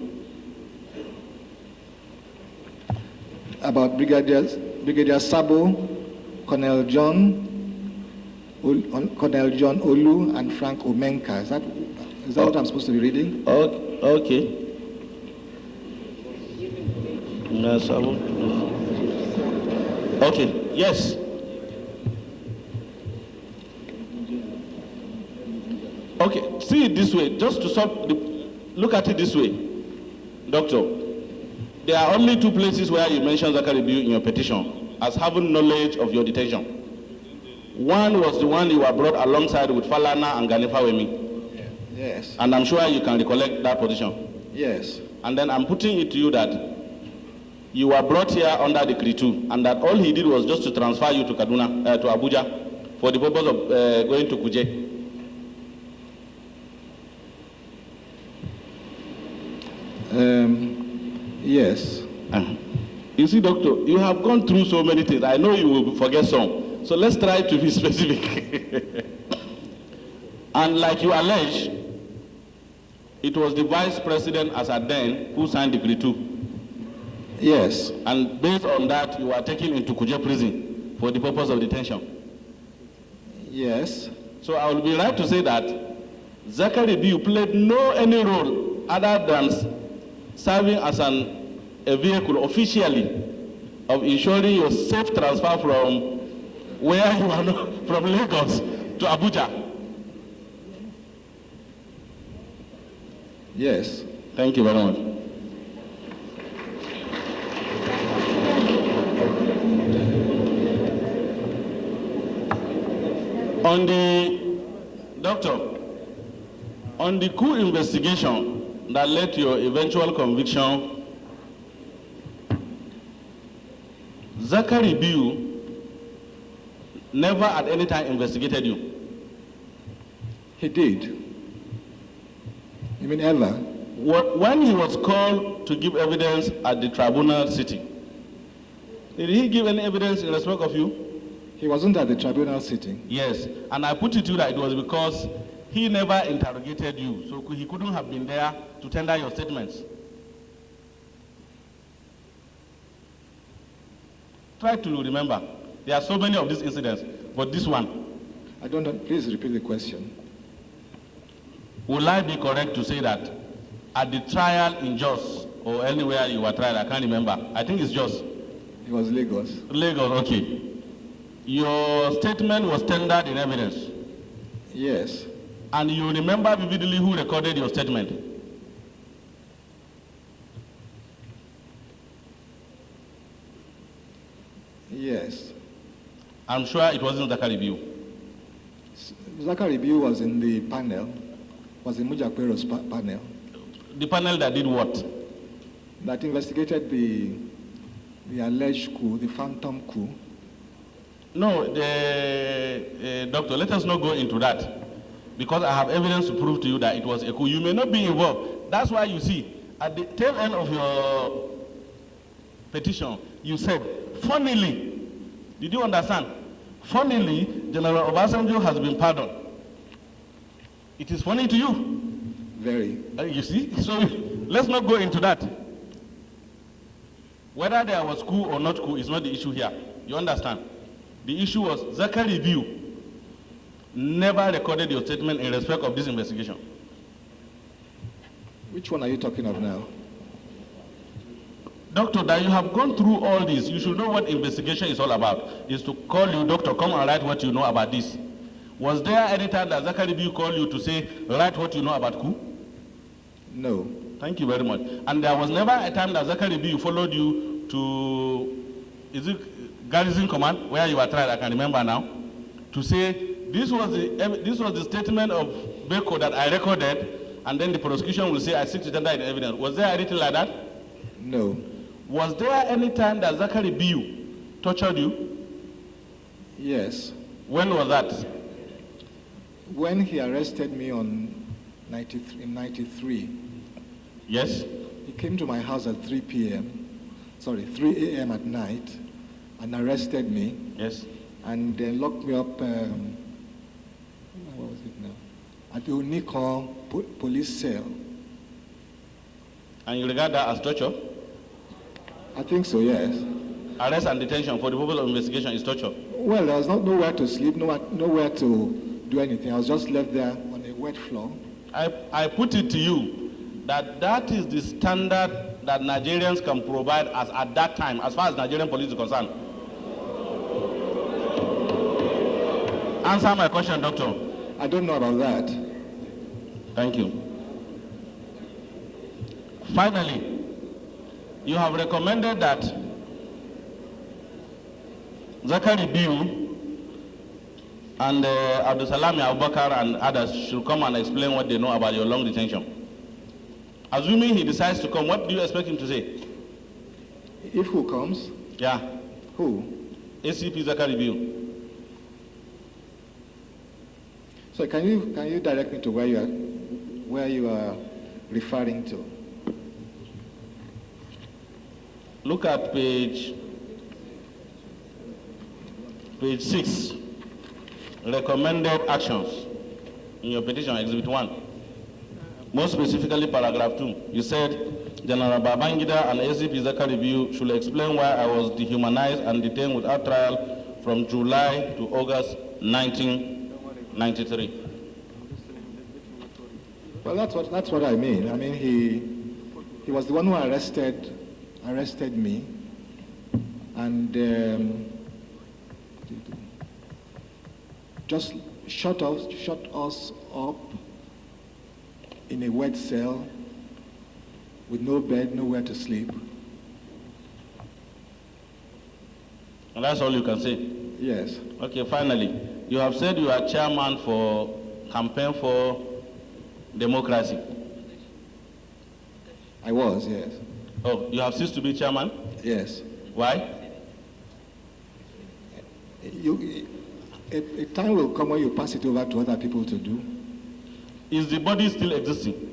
About Brigadier Sabo, Colonel John Olu, and Frank Omenka. Is that what I'm supposed to be reading? Okay. Okay, yes. Okay, see it this way, just to look at it this way, Doctor. There are only two places where you mention Zachary Biu in your petition as having knowledge of your detention. One was the one you were brought alongside with Falana and Gani Fawemi. Yes. And I'm sure you can recollect that position. Yes. And then I'm putting it to you that you were brought here under Decree 2, and that all he did was just to transfer you to Kaduna, to Abuja, for the purpose of going to Kuje. Yes. You see, Doctor, you have gone through so many things. I know you will forget some. So let's try to be specific. And like you allege, it was the Vice President as at then who signed Decree 2. Yes. And based on that, you were taken into Kuje prison for the purpose of detention. Yes. So I will be right to say that Zachary Biu played no any role other than serving as a vehicle officially of ensuring your safe transfer from where you are from Lagos to Abuja. Yes. Thank you very much. On the coup investigation that led to your eventual conviction, Zachary Biu never at any time investigated you. He did. You mean ever? When he was called to give evidence at the tribunal sitting, did he give any evidence in respect of you? He wasn't at the tribunal sitting. Yes, and I put it to you that it was because he never interrogated you, so he couldn't have been there to tender your statements. Try to remember. There are so many of these incidents, but this one. I don't know. Please repeat the question. Will I be correct to say that at the trial in Jos or anywhere you were tried, I can't remember. I think it's Jos. It was Lagos. Lagos, okay. Your statement was tendered in evidence. Yes. And you remember vividly who recorded your statement? Yes. I'm sure it wasn't Zachary Biu. Zachary Biu was in the panel, was in Mujakwero's panel. The panel that did what? That investigated the alleged coup, the phantom coup. No, Doctor, let us not go into that. Because I have evidence to prove to you that it was a coup. You may not be involved. That's why you see, at the tail end of your petition, you said, funnily, did you understand? Funnily, General Obasanjo has been pardoned. It is funny to you. Very. You see? So let's not go into that. Whether there was coup or not coup is not the issue here. You understand? The issue was Zachary Biu never recorded your statement in respect of this investigation. Which one are you talking of now? Doctor, that you have gone through all this, you should know what investigation is all about. Is to call you, doctor, come and write what you know about this. Was there any time that Zachary B called you to say, write what you know about coup? No. Thank you very much. And there was never a time that Zachary B followed you to, is it Garrison Command, where you were tried, I can remember now, to say, this was the statement of Beko that I recorded, and then the prosecution will say, I seek to tender in evidence. Was there anything like that? No. Was there any time that Zachary B tortured you? Yes. When was that? When he arrested me in 93. Yes. He came to my house at 3 a.m. at night and arrested me. Yes. And then locked me up, what was it now? At the Unicon police cell. And you regard that as torture? I think so, yes. Arrest and detention for the purpose of investigation is torture? Well, there was nowhere to sleep, nowhere to do anything. I was just left there on a wet floor. I put it to you that is the standard that Nigerians can provide as at that time, as far as Nigerian police is concerned. Answer my question, doctor. I don't know about that. Thank you. Finally, you have recommended that Zachary Biu and Abdusalami Abubakar and others should come and explain what they know about your long detention. Assuming he decides to come, what do you expect him to say? If who comes? Yeah. Who? ACP Zachary Biu. So can you direct me to where you are referring to? Look at page 6, recommended actions in your petition, Exhibit 1. More specifically, paragraph 2. You said, General Babangida and ACP Zachary Biu should explain why I was dehumanized and detained without trial from July to August 1993. Well, that's what I mean. I mean, he was the one who arrested me, and just shut us up in a wet cell with no bed, nowhere to sleep. And that's all you can say? Yes. Okay, finally, you have said you are chairman for Campaign for Democracy. I was, yes. Oh, you have ceased to be chairman? Yes. Why? A time will come when you pass it over to other people to do. Is the body still existing?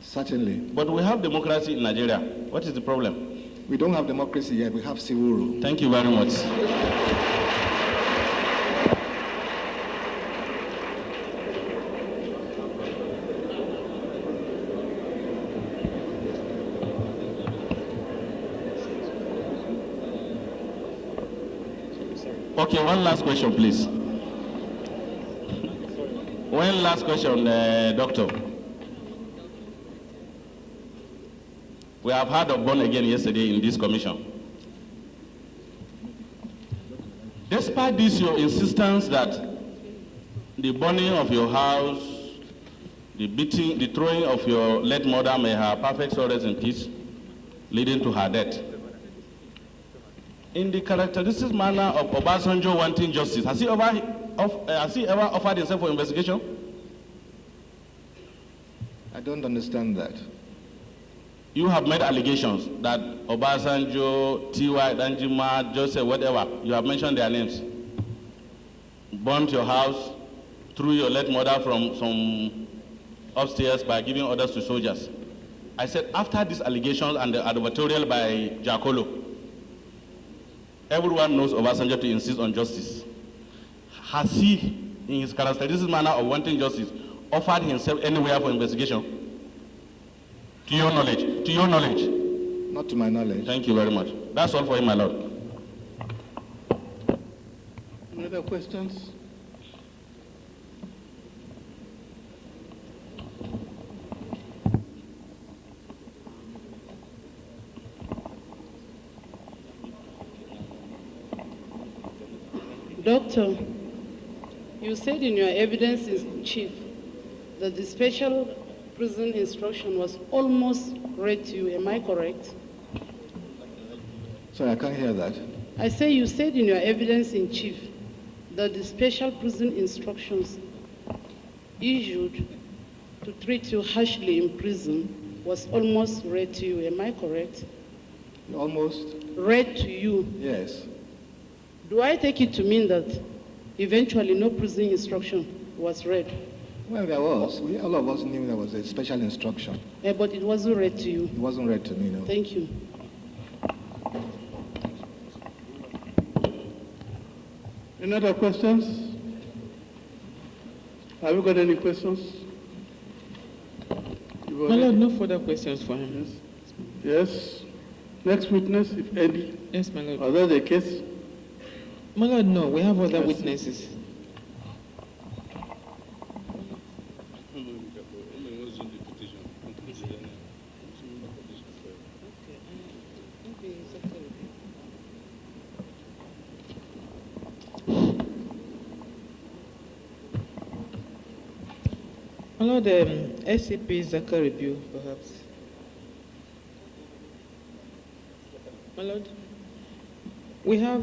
Certainly. But we have democracy in Nigeria. What is the problem? We don't have democracy yet. We have civil rule. Thank you very much. Okay, one last question, please. One last question, Doctor. We have heard of born again yesterday in this commission. Despite this, your insistence that the burning of your house, the beating, the throwing of your late mother may have perfect rest in peace, leading to her death. In the characteristic manner of Obasanjo wanting justice, has he ever offered himself for investigation? I don't understand that. You have made allegations that Obasanjo, T.Y., Danjuma, Joseph, whatever, you have mentioned their names, burnt your house, threw your late mother from some upstairs by giving orders to soldiers. I said, after these allegations and the advertorial by Giacolo, everyone knows Obasanjo to insist on justice. Has he, in his characteristic manner of wanting justice, offered himself anywhere for investigation? To your knowledge? To your knowledge? Not to my knowledge. Thank you very much. That's all for him, my lord. Any other questions? Doctor, you said in your evidence in chief that the special prison instruction was almost read to you. Am I correct? Sorry, I can't hear that. I say you said in your evidence in chief that the special prison instructions issued to treat you harshly in prison was almost read to you. Am I correct? Almost? Read to you. Yes. Do I take it to mean that eventually no prison instruction was read? Well, there was. All of us knew there was a special instruction. But it wasn't read to you. It wasn't read to me, no. Thank you. Any other questions? Have you got any questions? My Lord, no further questions for him. Yes. Yes. Next witness, if any. Yes, my Lord. Are there the case? My Lord, no. We have other witnesses. My Lord, SCP Zaka review, perhaps. My Lord, we have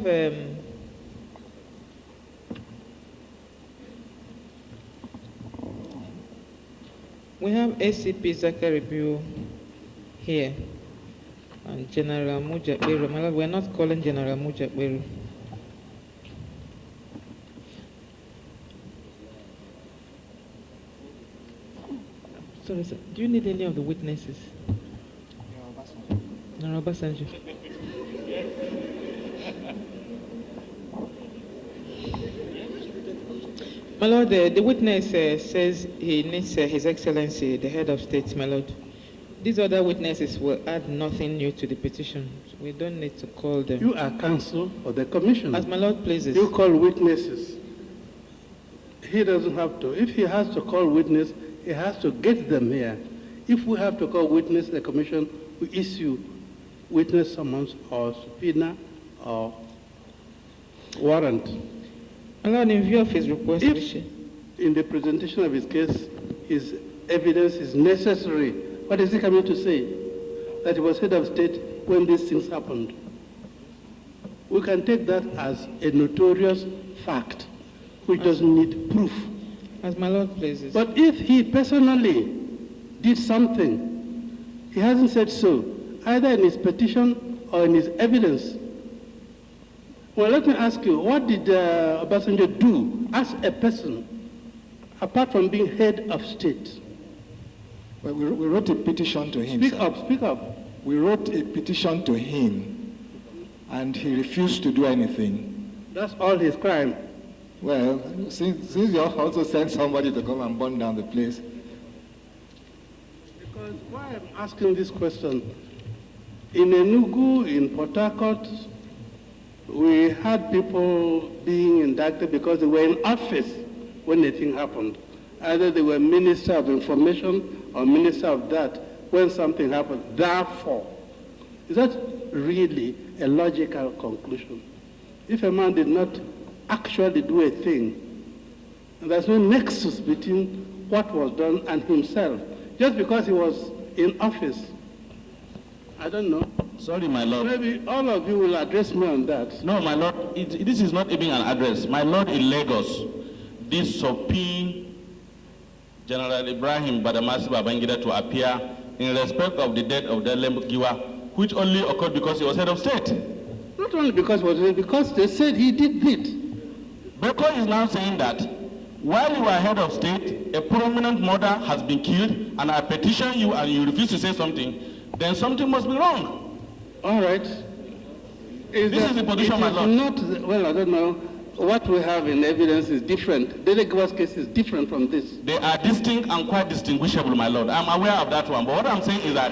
SCP Zaka review here, and General Mujakberu. My Lord, we are not calling General Mujakberu. Sorry, sir. Do you need any of the witnesses? No, Obasanjo. My Lord, the witness says he needs His Excellency, the head of state, my Lord. These other witnesses will add nothing new to the petition. We don't need to call them. You are counsel or the commission. As my Lord pleases. You call witnesses. He doesn't have to. If he has to call witness, he has to get them here. If we have to call witness, the commission will issue witness summons or subpoena or warrant. My Lord, in view of his request, if in the presentation of his case, his evidence is necessary, what is he coming to say? That he was head of state when these things happened. We can take that as a notorious fact, which doesn't need proof. As my Lord pleases. But if he personally did something, he hasn't said so, either in his petition or in his evidence. Well, let me ask you, what did Obasanjo do as a person, apart from being head of state? Well, we wrote a petition to him. Speak up, speak up. We wrote a petition to him, and he refused to do anything. That's all his crime. Well, since you also sent somebody to come and burn down the place. Because why I'm asking this question, in Enugu, in Port Harcourt, we had people being indicted because they were in office when the thing happened. Either they were Minister of Information or Minister of that when something happened. Therefore, is that really a logical conclusion? If a man did not actually do a thing, and there's no nexus between what was done and himself, just because he was in office. I don't know. Sorry, my Lord. Maybe all of you will address me on that. No, my Lord, this is not even an address. My Lord, in Lagos, this subpoena General Ibrahim Badamasi Babangida to appear in respect of the death of Delem Giwa, which only occurred because he was head of state. Not only because he was head, because they said he did it. Beko is now saying that while you are head of state, a prominent murder has been killed, and I petition you and you refuse to say something, then something must be wrong. All right. This is the position, my Lord. Not, well, I don't know. What we have in evidence is different. Delegate's case is different from this. They are distinct and quite distinguishable, my Lord. I'm aware of that one. But what I'm saying is that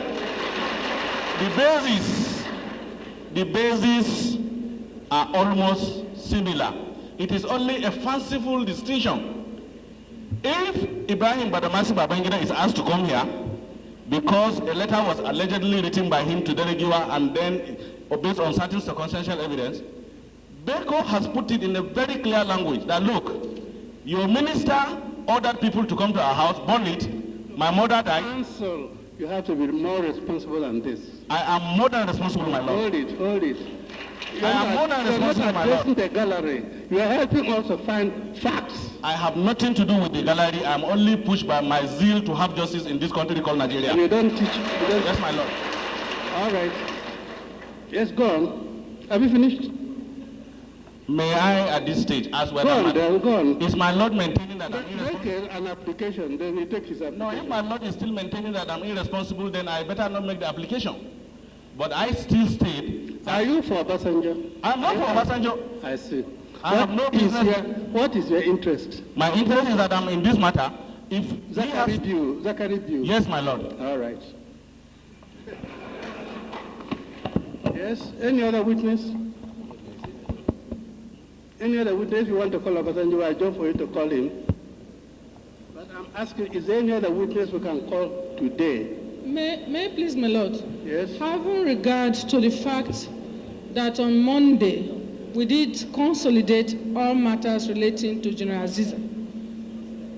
the bases are almost similar. It is only a fanciful distinction. If Ibrahim Badamasi Babangida is asked to come here because a letter was allegedly written by him to Delegiwa and then based on certain circumstantial evidence, Beko has put it in a very clear language that, look, your minister ordered people to come to our house, burn it, my mother died. Counsel, you have to be more responsible than this. I am more than responsible, my lord. Hold it. I am more than responsible, my lord. You are not addressing the gallery. You are helping us to find facts. I have nothing to do with the gallery. I am only pushed by my zeal to have justice in this country called Nigeria. And you don't teach. Yes, my lord. All right. Yes, go on. Have you finished? May I, at this stage, ask whether go on. Is my lord maintaining that I'm irresponsible? Make an application, then he takes his application. No, if my lord is still maintaining that I'm irresponsible, then I better not make the application. But I still state. Are you for Obasanjo? I'm not for Obasanjo. I see. I have no business. What is your interest? My interest is that I'm in this matter. If Zachary Dew. Yes, my lord. All right. Yes. Any other witness? Any other witness you want to call Obasanjo? I jump for you to call him. But I'm asking, is there any other witness we can call today? May I please, my lord? Yes. Having regard to the fact that on Monday we did consolidate all matters relating to General Aziza,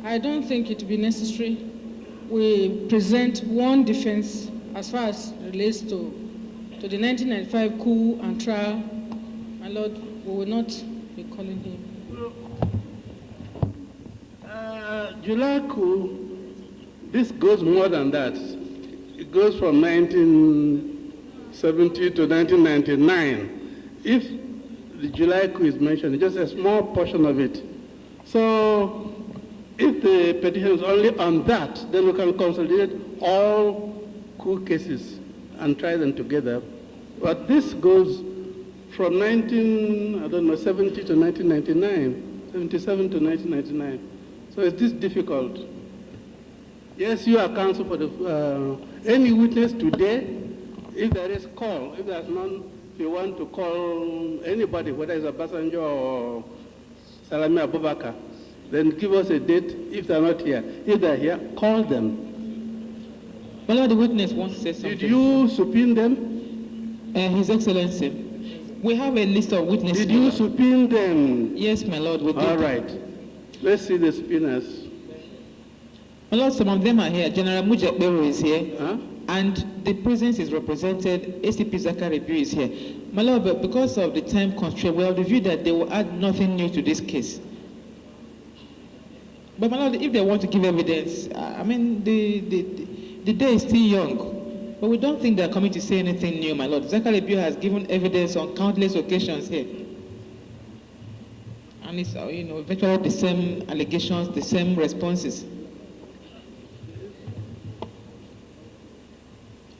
I don't think it will be necessary we present one defense as far as relates to the 1995 coup and trial. My lord, we will not be calling him. July coup, this goes more than that. It goes from 1970 to 1999. If the July coup is mentioned, it's just a small portion of it. So if the petition is only on that, then we can consolidate all coup cases and try them together. But this goes from 70 to 1999, 77 to 1999. So it's this difficult. Yes, you are counsel for the any witness today. If there is call, if there's none, if you want to call anybody, whether it's Obasanjo or Salami Abubakar, then give us a date. If they're not here, if they're here, call them. Well, the witness wants to say something. Did you subpoena them? His Excellency, we have a list of witnesses. Did you subpoena them? Yes, my lord, we did. All right. Let's see the subpoenas. My lord, some of them are here. General Mujabero is here. Huh? And the presence is represented. ACP Zachary Dew is here. My lord, but because of the time constraint, we have the view that they will add nothing new to this case. But my lord, if they want to give evidence, I mean, the day is still young. But we don't think they're coming to say anything new, my lord. Zachary Dew has given evidence on countless occasions here. And it's, virtually the same allegations, the same responses.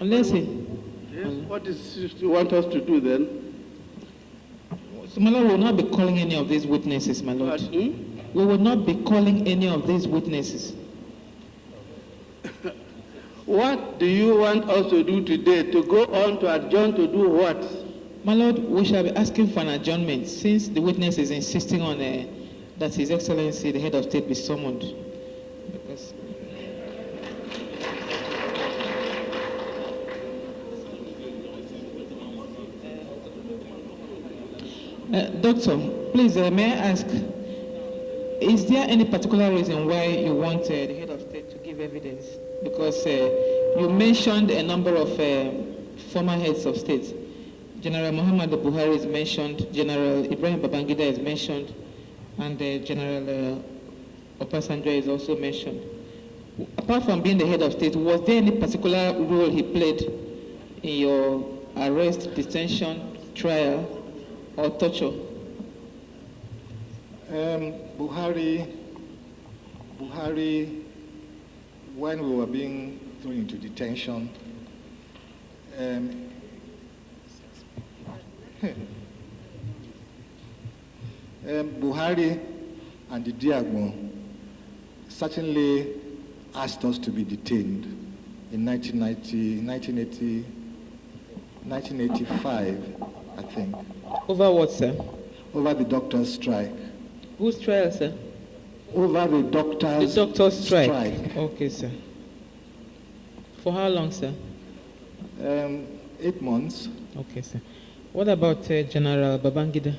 Unless Yes, what is you want us to do then? So, my lord, we will not be calling any of these witnesses, my lord. We will not be calling any of these witnesses. What do you want us to do today? To go on to adjourn to do what? My lord, we shall be asking for an adjournment since the witness is insisting on that His Excellency, the head of state, be summoned. Because Doctor, please, may I ask, is there any particular reason why you want the head of state to give evidence? Because you mentioned a number of former heads of state. General Muhammad Buhari is mentioned, General Ibrahim Babangida is mentioned, and General Obasanjo is also mentioned. Apart from being the head of state, was there any particular role he played in your arrest, detention, trial, or torture? Buhari, when we were being thrown into detention, Buhari and the Diagmo certainly asked us to be detained in 1985, I think. Over what, sir? Over the doctors' strike. Whose trial, sir? Over the doctors' strike. Okay, sir. For how long, sir? 8 months. Okay, sir. What about General Babangida?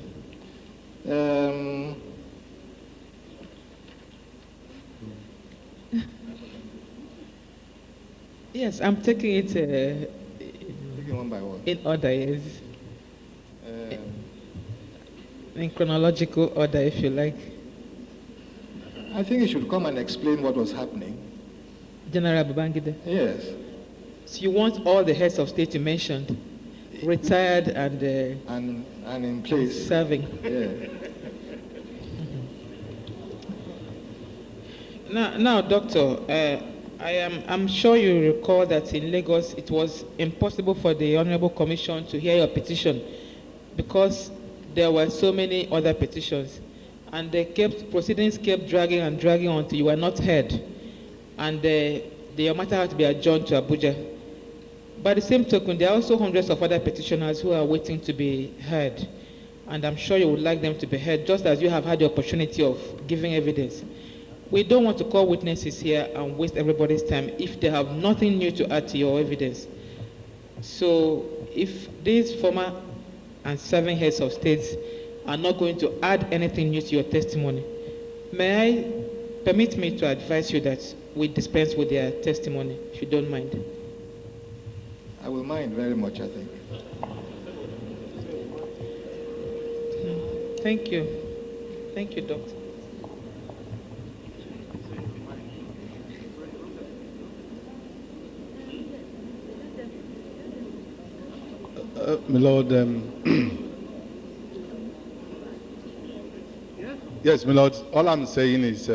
Yes, I'm taking it Taking one by one. in order, yes. In chronological order, if you like. I think you should come and explain what was happening. General Babangida. Yes. So you want all the heads of state you mentioned, retired and in place. Serving. Yeah. Now, Doctor, I'm sure you recall that in Lagos it was impossible for the Honorable Commission to hear your petition because there were so many other petitions, and proceedings kept dragging and dragging until you were not heard, and the matter had to be adjourned to Abuja. By the same token, there are also hundreds of other petitioners who are waiting to be heard, and I'm sure you would like them to be heard, just as you have had the opportunity of giving evidence. We don't want to call witnesses here and waste everybody's time if they have nothing new to add to your evidence. So if these former and serving heads of states are not going to add anything new to your testimony, permit me to advise you that we dispense with their testimony, if you don't mind. I will mind very much, I think. Thank you. Thank you, Doctor. My Lord, yes, my Lord, all I'm saying is,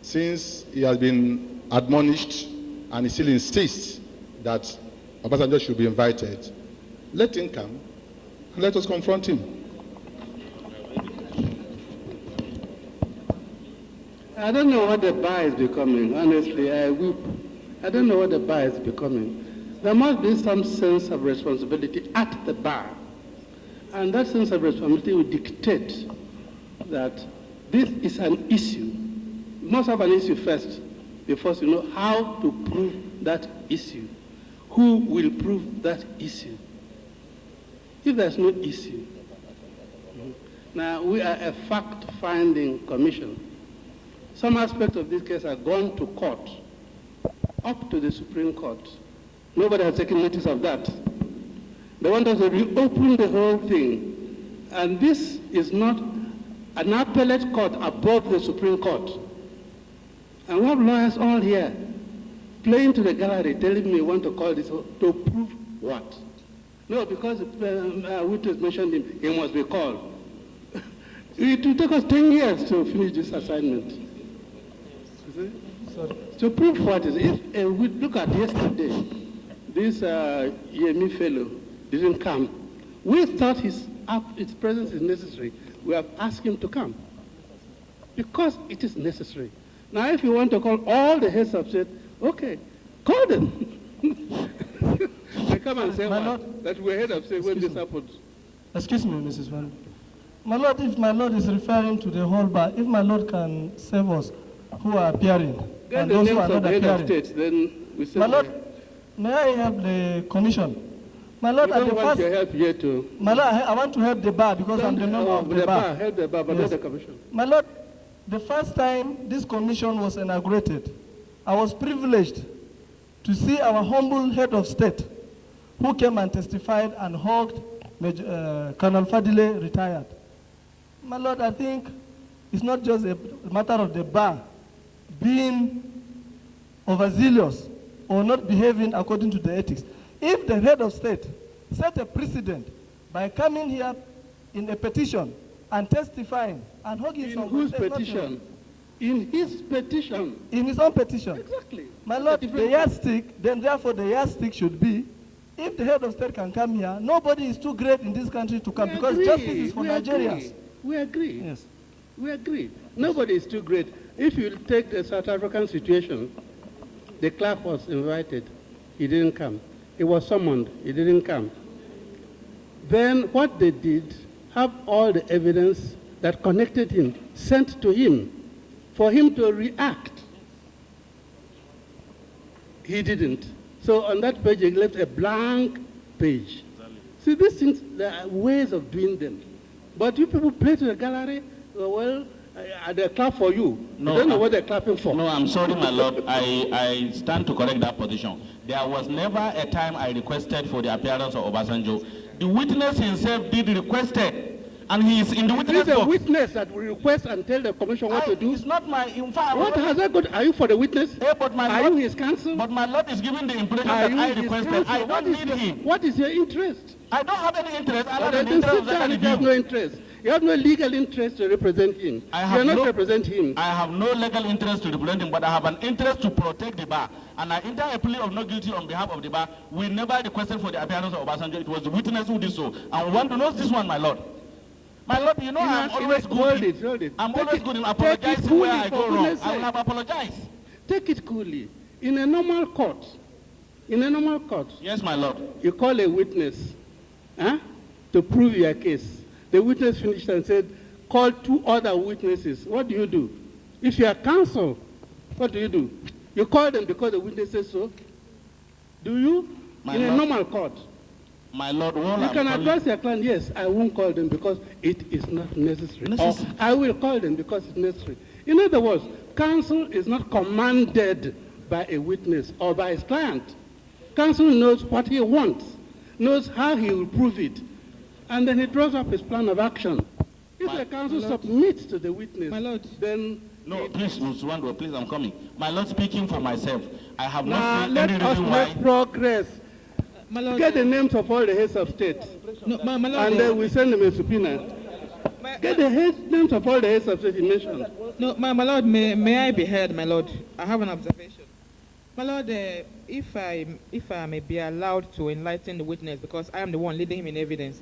since he has been admonished and he still insists that Abacha should be invited, let him come and let us confront him. I don't know what the bar is becoming, honestly, I weep. I don't know what the bar is becoming. There must be some sense of responsibility at the bar. And that sense of responsibility will dictate that this is an issue. You must have an issue first, before you know how to prove that issue. Who will prove that issue? If there's no issue, now we are a fact-finding commission. Some aspects of this case are gone to court, up to the Supreme Court. Nobody has taken notice of that. They want us to reopen the whole thing. And this is not an appellate court above the Supreme Court. And we have lawyers all here playing to the gallery, telling me want to call this to prove what? No, because witness mentioned him, he must be called. It will take us 10 years to finish this assignment. To prove what is, if we look at yesterday, this Yemi fellow didn't come. We thought his presence is necessary. We have asked him to come because it is necessary. Now, if you want to call all the heads of state, okay, call them. They come and say that we're head of state when this happens. Excuse me, Mrs. Van. My Lord, if my Lord is referring to the whole bar, if my Lord can save us who are appearing Get and the those who names are of not the head of appearing. states, then we say. My Lord, may I have the commission? My Lord, you at don't the want first, your help here too. my Lord, I want to help the bar because I'm the member of the bar. Help the bar, but Yes. not the commission. My Lord, the first time this commission was inaugurated, I was privileged to see our humble head of state who came and testified and hugged Colonel Fadile retired. My Lord, I think it's not just a matter of the bar being overzealous or not behaving according to the ethics. If the head of state set a precedent by coming here in a petition and testifying and hugging In whose petition? In his petition. In his own petition. Exactly. My Lord, the yardstick, then therefore the yardstick should be, if the head of state can come here, nobody is too great in this country to come because justice is for Nigerians. We agree. Yes. We agree. Nobody is too great. If you take the South African situation, the clerk was invited. He didn't come. He was summoned. He didn't come. Then what they did, have all the evidence that connected him sent to him for him to react. He didn't. So on that page, he left a blank page. See, these things, there are ways of doing them. But you people play to the gallery, they clap for you. No, you don't know what they're clapping for. No, I'm sorry, my lord. I stand to correct that position. There was never a time I requested for the appearance of Obasanjo. The witness himself did request it. And he is in the witness box. He's a witness that will request and tell the commission what to do. It's not my... In fact, what has that got? Are you for the witness? Yeah, but my are lord, you his counsel? But my lord is giving the impression that I requested. I don't need him. What is your interest? I don't have any interest. I don't sit down if you have no interest. You have no legal interest to represent him. You are not representing him. I have no legal interest to represent him, but I have an interest to protect the bar. And I enter a plea of not guilty on behalf of the bar. We never requested for the appearance of Obasanjo. It was the witness who did so. And we want to know this one, my lord. My lord, you know I'm always good. Hold it. I'm always good in apologizing where I go wrong. I will have apologized. Take it coolly. In a normal court, yes, my lord, you call a witness to prove your case. The witness finished and said, call 2 other witnesses. What do? If you are counsel, what do? You call them because the witness says so? Do you? In a normal court. My lord, you can advise your client, yes, I won't call them because it is not necessary. Or I will call them because it's necessary. In other words, counsel is not commanded by a witness or by his client. Counsel knows what he wants, knows how he will prove it, and then he draws up his plan of action. If the counsel submits to the witness, my lord, then... No, please, Mr. Wando, please, I'm coming. My lord, speaking for myself, I have not seen any reason why... Let us make progress. My lord, get the names of all the heads of state, my lord, and then we send them a subpoena. Get the names of all the heads of state you mentioned. No, my lord, may I be heard, my lord? I have an observation. My lord, if I may be allowed to enlighten the witness, because I am the one leading him in evidence.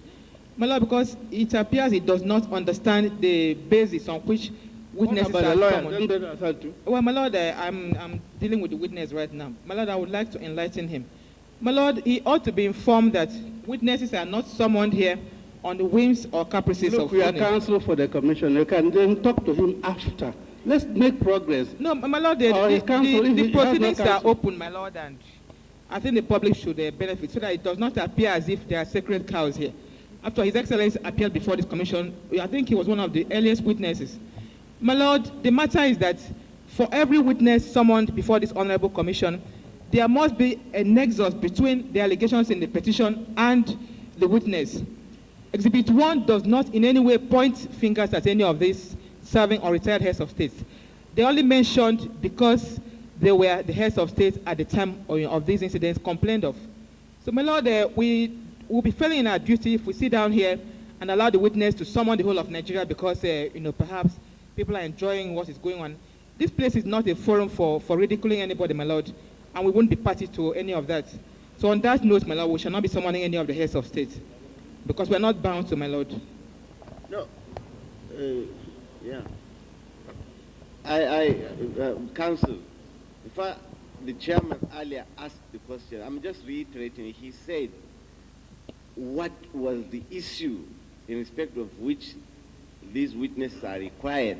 My lord, because it appears he does not understand the basis on which witnesses are summoned. Well, my lord, I'm dealing with the witness right now. My lord, I would like to enlighten him. My lord, he ought to be informed that witnesses are not summoned here on the whims or caprices of we are counsel for the commission. You can then talk to him after. Let's make progress. No, my lord, the proceedings are open, my lord, and I think the public should benefit so that it does not appear as if there are sacred cows here. After His Excellency appeared before this commission, I think he was one of the earliest witnesses. My lord, the matter is that for every witness summoned before this honorable commission, there must be a nexus between the allegations in the petition and the witness. Exhibit 1 does not in any way point fingers at any of these serving or retired heads of state. They only mentioned because they were the heads of state at the time of these incidents complained of. So, my lord, we will be failing in our duty if we sit down here and allow the witness to summon the whole of Nigeria because, perhaps people are enjoying what is going on. This place is not a forum for ridiculing anybody, my lord, and we won't be party to any of that. So on that note, my lord, we shall not be summoning any of the heads of state because we're not bound to, my lord. No. Yeah. I counsel, in fact, the chairman earlier asked the question. I'm just reiterating. He said, what was the issue in respect of which these witnesses are required?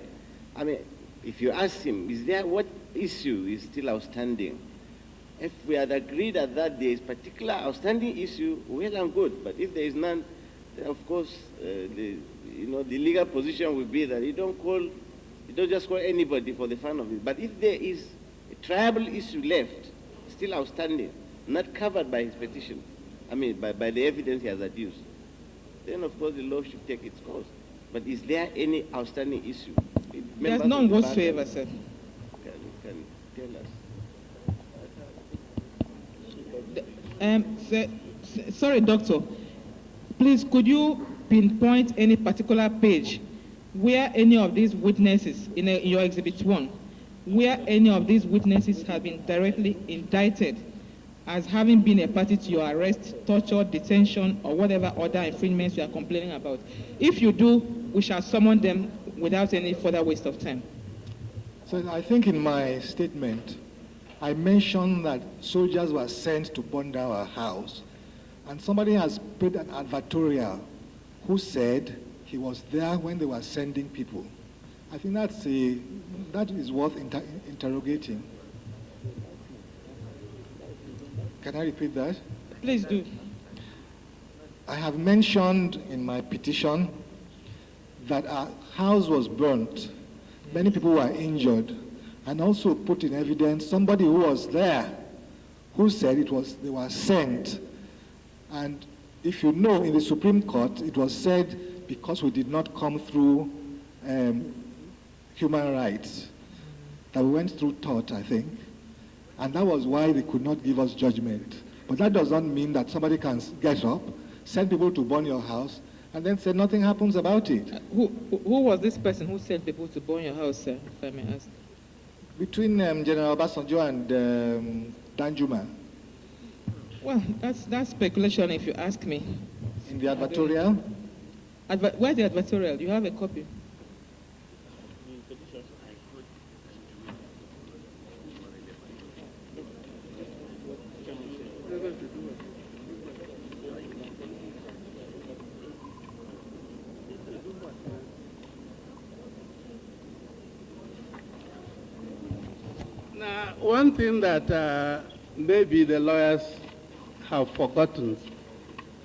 I mean, if you ask him, what issue is still outstanding? If we had agreed that there is particular outstanding issue, well and good. But if there is none, then of course, the legal position will be that you don't just call anybody for the fun of it. But if there is a tribal issue left, still outstanding, not covered by his petition, I mean, by the evidence he has adduced, then of course the law should take its course. But is there any outstanding issue? There's none whatsoever, sir. Can tell us. Sorry, doctor. Please, could you pinpoint any particular page where any of these witnesses, in your Exhibit 1, where any of these witnesses have been directly indicted as having been a party to your arrest, torture, detention, or whatever other infringements you are complaining about? If you do, we shall summon them without any further waste of time. So I think in my statement, I mentioned that soldiers were sent to burn down our house, and somebody has put an advertorial who said he was there when they were sending people. I think that is worth interrogating. Can I repeat that? Please do. I have mentioned in my petition that our house was burnt, many people were injured, and also put in evidence somebody who was there who said they were sent. And if you know, in the Supreme Court, it was said because we did not come through human rights, that we went through tort, I think, and that was why they could not give us judgment. But that does not mean that somebody can get up, send people to burn your house, and then say nothing happens about it. Who was this person who sent people to burn your house, sir, if I may ask? Between General Obasanjo and Danjuma. Well, that's speculation if you ask me. In the advertorial? Where's the advertorial? You have a copy? Now, one thing that maybe the lawyers have forgotten,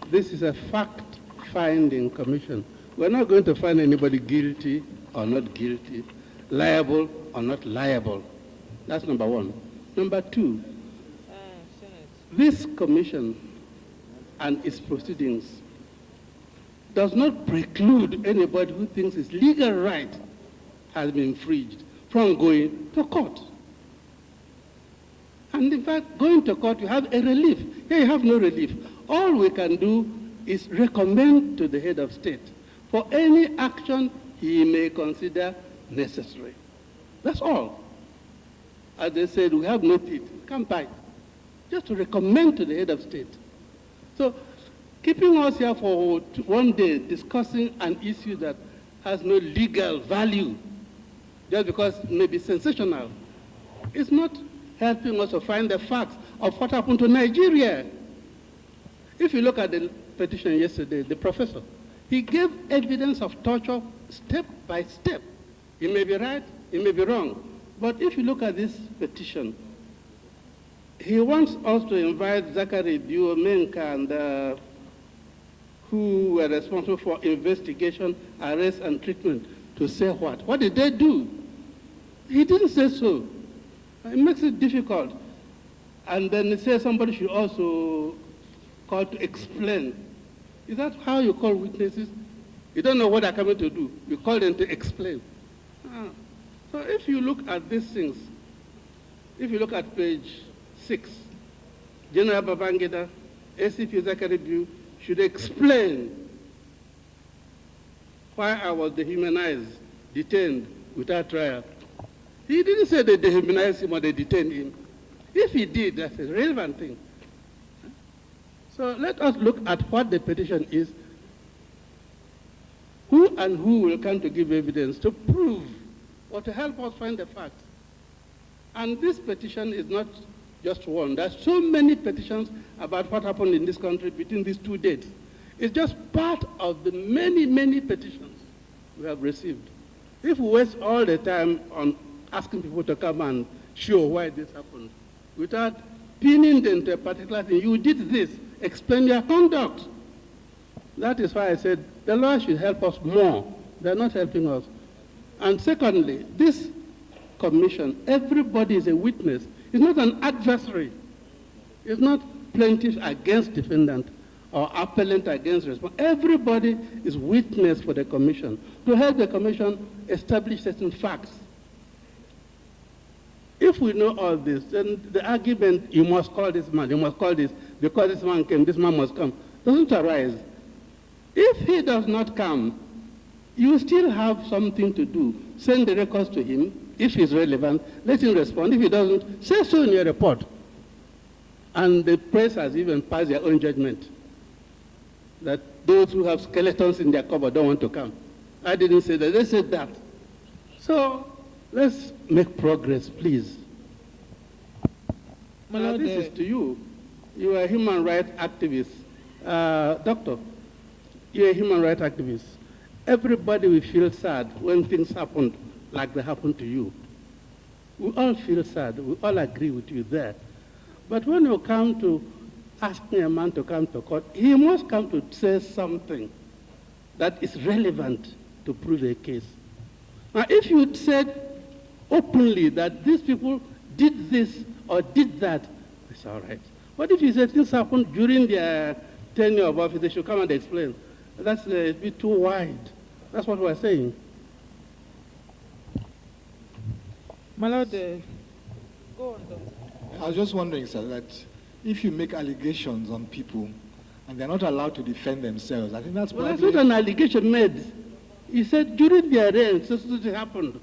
this is a fact-finding commission. We're not going to find anybody guilty or not guilty, liable or not liable. That's number one. Number two, this commission and its proceedings does not preclude anybody who thinks his legal right has been infringed from going to court. And in fact, going to court, you have a relief. Here you have no relief. All we can do is recommend to the head of state for any action he may consider necessary. That's all. As they said, we have no teeth. Come back. Just to recommend to the head of state. So keeping us here for one day discussing an issue that has no legal value, just because it may be sensational, is not helping us to find the facts of what happened to Nigeria. If you look at the petition yesterday, the professor, he gave evidence of torture step by step. He may be right, he may be wrong. But if you look at this petition, he wants us to invite Zachary Buo, Menka, and who were responsible for investigation, arrest, and treatment to say what? What did they do? He didn't say so. It makes it difficult. And then he says somebody should also call to explain. Is that how you call witnesses? You don't know what they're coming to do. You call them to explain. So if you look at these things, if you look at page 6, General Babangida, ACP Zachary Buo should explain why I was dehumanized, detained without trial. He didn't say they dehumanized him or they detained him. If he did, that's a relevant thing. So let us look at what the petition is. Who and who will come to give evidence to prove or to help us find the facts? And this petition is not just one. There's so many petitions about what happened in this country between these 2 dates. It's just part of the many, many petitions we have received. If we waste all the time on asking people to come and show why this happened, without pinning them to a particular thing, you did this, explain your conduct. That is why I said the law should help us more. They're not helping us. And secondly, this commission, everybody is a witness. It's not an adversary. It's not plaintiff against defendant or appellant against respondent. Everybody is witness for the commission to help the commission establish certain facts. If we know all this, then the argument, you must call this man, you must call this, because this man came, this man must come, doesn't arise. If he does not come, you still have something to do. Send the records to him. If he's relevant, let him respond. If he doesn't, say so in your report. And the press has even passed their own judgment that those who have skeletons in their cupboard don't want to come. I didn't say that, they said that. So let's make progress, please. Now, this is to you. You are a human rights activist. Doctor, you're a human rights activist. Everybody will feel sad when things happen like they happened to you. We all feel sad. We all agree with you there. But when you come to asking a man to come to court, he must come to say something that is relevant to prove a case. Now, if you said openly that these people did this or did that, it's all right. What if you said things happened during their tenure of office? They should come and explain. That's a bit too wide. That's what we're saying. My Lord, go on, Doctor. I was just wondering, sir, that if you make allegations on people and they're not allowed to defend themselves, I think that's Well, that's not an allegation made. He said during their reign, so it happened.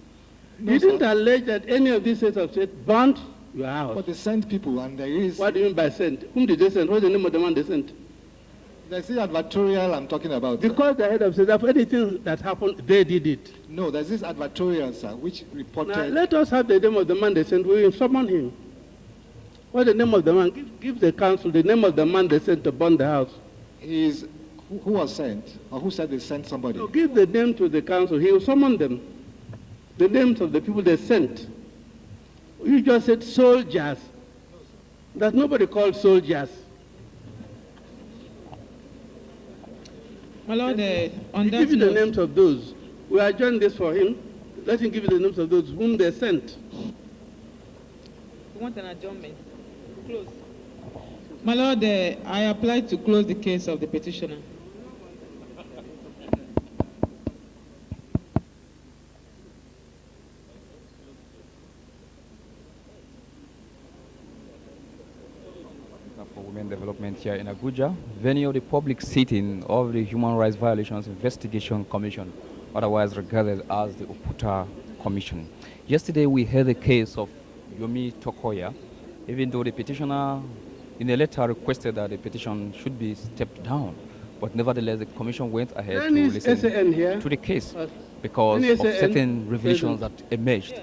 No, you didn't sir. allege that any of these heads of state burnt your house. But they sent people, and there is... What do you mean by sent? Whom did they send? What's the name of the man they sent? There's the advertorial I'm talking about, sir. Because the head of state, of anything that happened, they did it. No, there's this advertorial, sir, which reported... Now, let us have the name of the man they sent. We will summon him. What's the name of the man? Give the council the name of the man they sent to burn the house. Is who was sent, or who said they sent somebody? So give the name to the council. He will summon them. The names of the people they sent. You just said soldiers. There's nobody called soldiers. My Lord, on that Give you the note, names of those. We adjourn this for him. Let him give you the names of those whom they sent. we want an adjournment. Close. My Lord, I apply to close the case of the petitioner. For Women Development here in Abuja, venue of the public sitting of the Human Rights Violations Investigation Commission, otherwise regarded as the Oputa Commission. Yesterday we heard the case of Yomi Tokoya, even though the petitioner in a letter requested that the petition should be stepped down, but nevertheless the commission went ahead to listen to the case because of certain revelations that emerged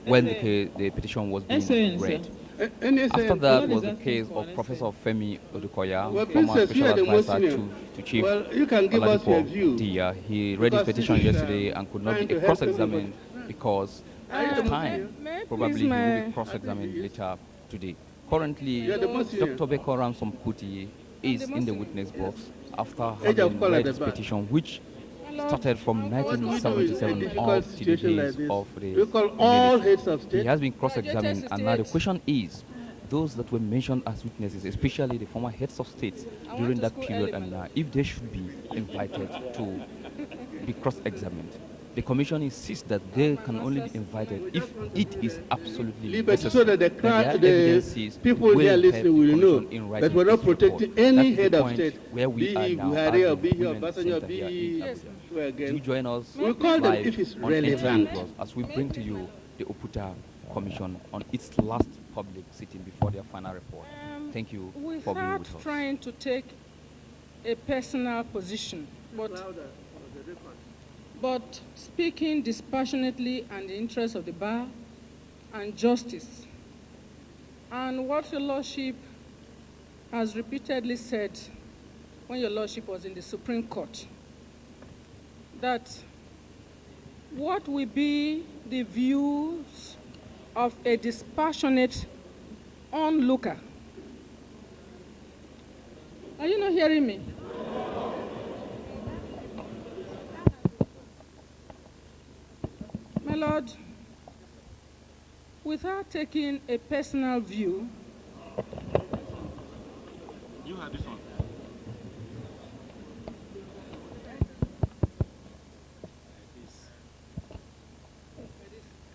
when the petition was being read. After that was the case of Professor Femi Odukoya, former special advisor to Chief Oladipo Dia. He read his petition yesterday and could not be cross-examined because of time. Probably he will be cross-examined later today. Currently, Dr. Beko Ransom-Kuti is in the witness box after having read his petition, which started from 1977 up to the days of the He has been cross-examined, and now the question is, those that were mentioned as witnesses, especially the former heads of states during that period, and if they should be invited to be cross-examined. The commission insists that they can only be invited if it is absolutely necessary. So that the people here listening will know that we're not protecting any head of state, where we be he Buhari or be he Obasanjo, be he again. Do join us we'll call them if it's relevant. As we bring to you the Oputa Commission on its last public sitting before their final report. Thank you for being with us. Without trying to take a personal position, but speaking dispassionately in the interest of the bar and justice. And what your Lordship has repeatedly said when your Lordship was in the Supreme Court, that what will be the views of a dispassionate onlooker. Are you not hearing me? My Lord, without taking a personal view, you have this one.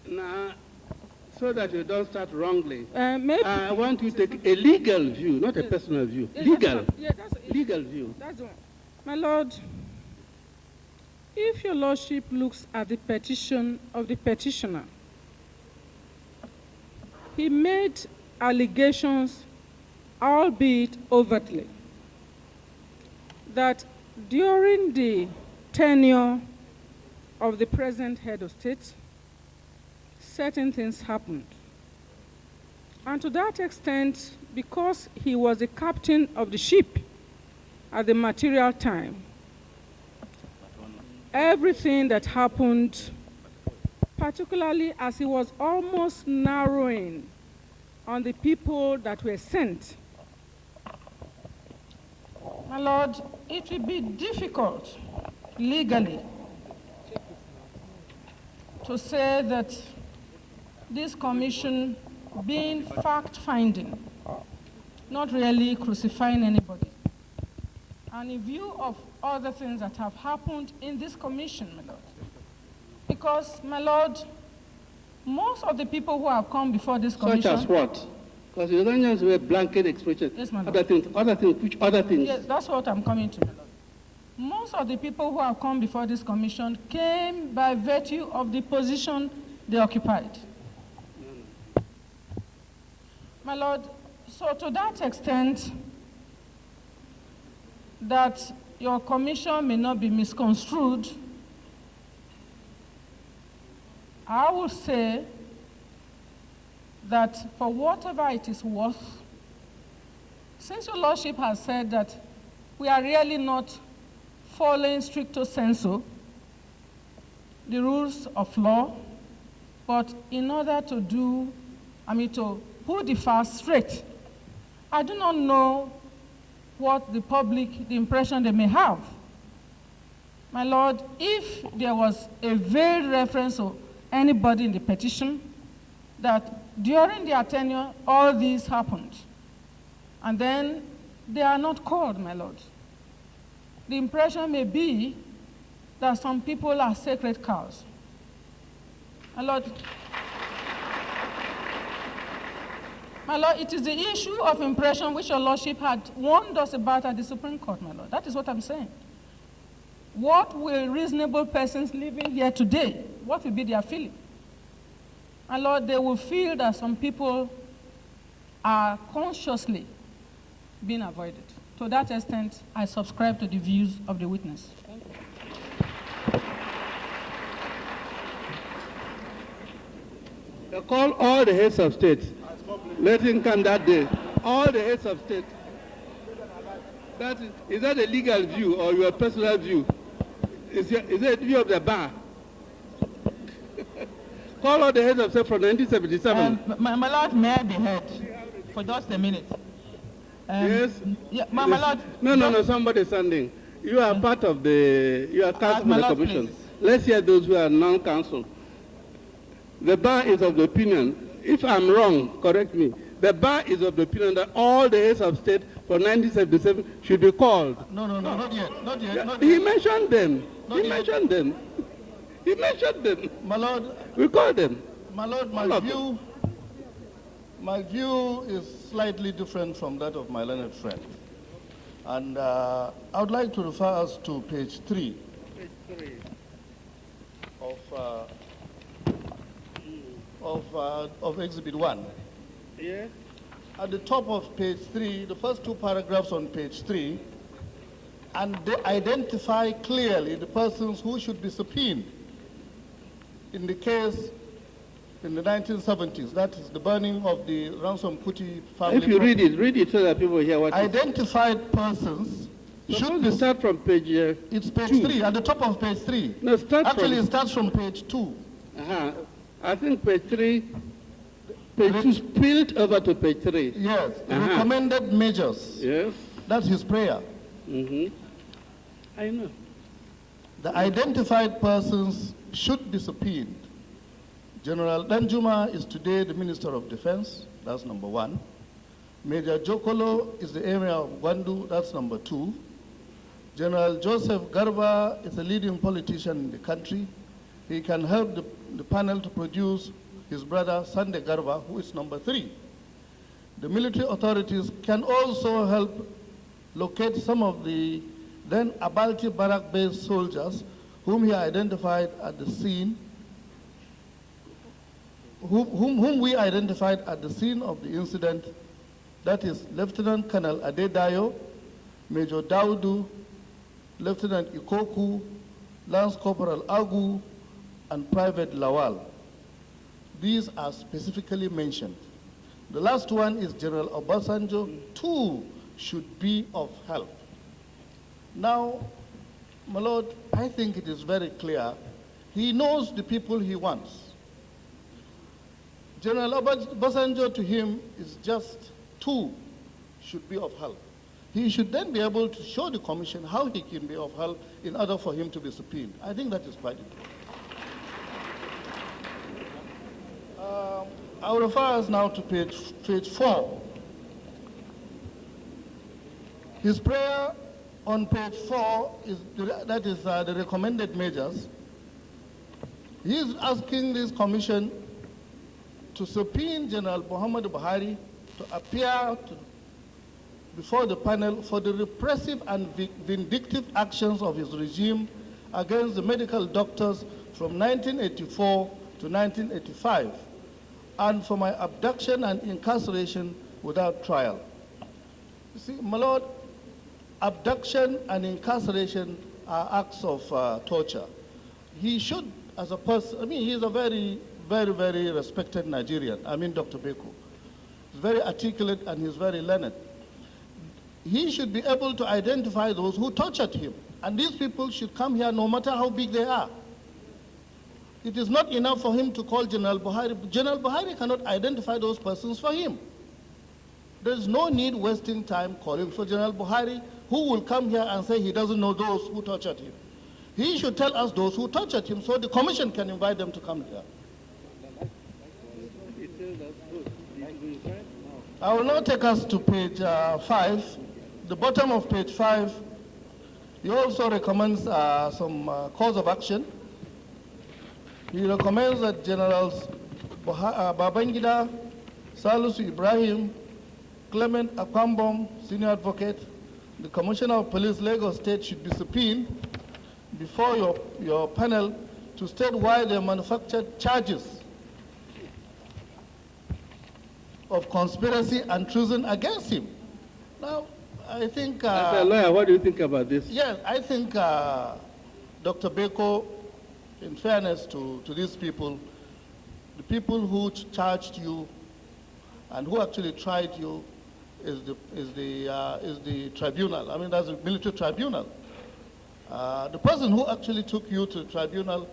Now, so that you don't start wrongly, maybe I want you to take a legal view, not a personal view. Legal. Legal view. That's the one. My Lord, if your Lordship looks at the petition of the petitioner, he made allegations, albeit overtly, that during the tenure of the present head of state, certain things happened. And to that extent, because he was the captain of the ship at the material time, everything that happened, particularly as he was almost narrowing on the people that were sent. My Lord, it will be difficult legally to say that this commission being fact-finding, not really crucifying anybody, and in view of other things that have happened in this commission, my lord. Because, my lord, most of the people who have come before this commission... Such as what? Because you don't just wear blanket expression. Yes, my lord. Which other things? Yes, that's what I'm coming to, my lord. Most of the people who have come before this commission came by virtue of the position they occupied. My lord, so to that extent, that your commission may not be misconstrued, I will say that for whatever it is worth, since your lordship has said that we are really not following stricto sensu the rules of law, but in order to to put the facts straight, I do not know what the public, the impression they may have. My lord, if there was a veiled reference to anybody in the petition that during their tenure all this happened, and then they are not called, my lord, the impression may be that some people are sacred cows. My lord, it is the issue of impression which your lordship had warned us about at the Supreme Court, my lord. That is what I'm saying. What will reasonable persons living here today, what will be their feeling? My lord, they will feel that some people are consciously being avoided. To that extent, I subscribe to the views of the witness. Thank you. Call all the heads of state. Let him come that day. All the heads of state. Is that a legal view or your personal view? Is it a view of the bar? Call all the heads of state from 1977. My lord, may I be heard for just a minute? Yes? Yeah, my lord. No, somebody standing. You are part of you are counsel for the commission. Please. Let's hear those who are non-counsel. The bar is of the opinion, if I'm wrong, correct me. The bar is of the opinion that all the heads of state for 1977 should be called. No, not yet. He mentioned them. He mentioned them. My lord. We called them. My lord, my view is slightly different from that of my learned friend. And I would like to refer us to page 3 of Exhibit 1. Yeah. At the top of page 3, the first two paragraphs on page 3, and they identify clearly the persons who should be subpoenaed in the case in the 1970s. That is the burning of the Ransom-Kuti family. If you read it so that people hear what identified persons should be... start from page... it's page 2. 3, at the top of page 3. No, Actually, it starts from page 2. I think page 3, page 2 spilled over to page 3. Yes, recommended measures. Yes. That's his prayer. I know. The identified persons should be subpoenaed. General Danjuma is today the Minister of Defense, that's number 1. Major Jokolo is the Emir of Gwandu, that's number 2. General Joseph Garba is a leading politician in the country. He can help the panel to produce his brother Sande Garba, who is number 3. The military authorities can also help locate some of the then Abalti barrack-based soldiers whom he identified at the scene, whom we identified at the scene of the incident, that is Lieutenant Colonel Adedayo, Major Daudu, Lieutenant Ikoku, Lance Corporal Agu, and Private Lawal. These are specifically mentioned. The last one is General Obasanjo, too should be of help. Now, my lord, I think it is very clear. He knows the people he wants. General Obasanjo to him is just 2 should be of help. He should then be able to show the commission how he can be of help in order for him to be subpoenaed. I think that is quite important. I will refer us now to page 4. His prayer on page 4 is the recommended measures. He is asking this commission to subpoena General Muhammad Buhari to appear before the panel for the repressive and vindictive actions of his regime against the medical doctors from 1984 to 1985, and for my abduction and incarceration without trial. You see, my lord, abduction and incarceration are acts of torture. He should, as a person, I mean, he's a very, very, very respected Nigerian. I mean, Dr. Beko. He's very articulate and he's very learned. He should be able to identify those who tortured him. And these people should come here no matter how big they are. It is not enough for him to call General Buhari. General Buhari cannot identify those persons for him. There is no need wasting time calling for General Buhari, who will come here and say he doesn't know those who tortured him. He should tell us those who tortured him so the commission can invite them to come here. I will now take us to page 5. The bottom of page 5, he also recommends some cause of action. He recommends that Generals Babangida, Salisu Ibrahim, Clement Akwambom, senior advocate, the Commissioner of Police, Lagos State, should be subpoenaed before your panel to state why they manufactured charges of conspiracy and treason against him. Now, I think... As a lawyer, what do you think about this? Yes, I think Dr. Beko, in fairness to these people, the people who charged you and who actually tried you is the tribunal. I mean, that's a military tribunal. The person who actually took you to the tribunal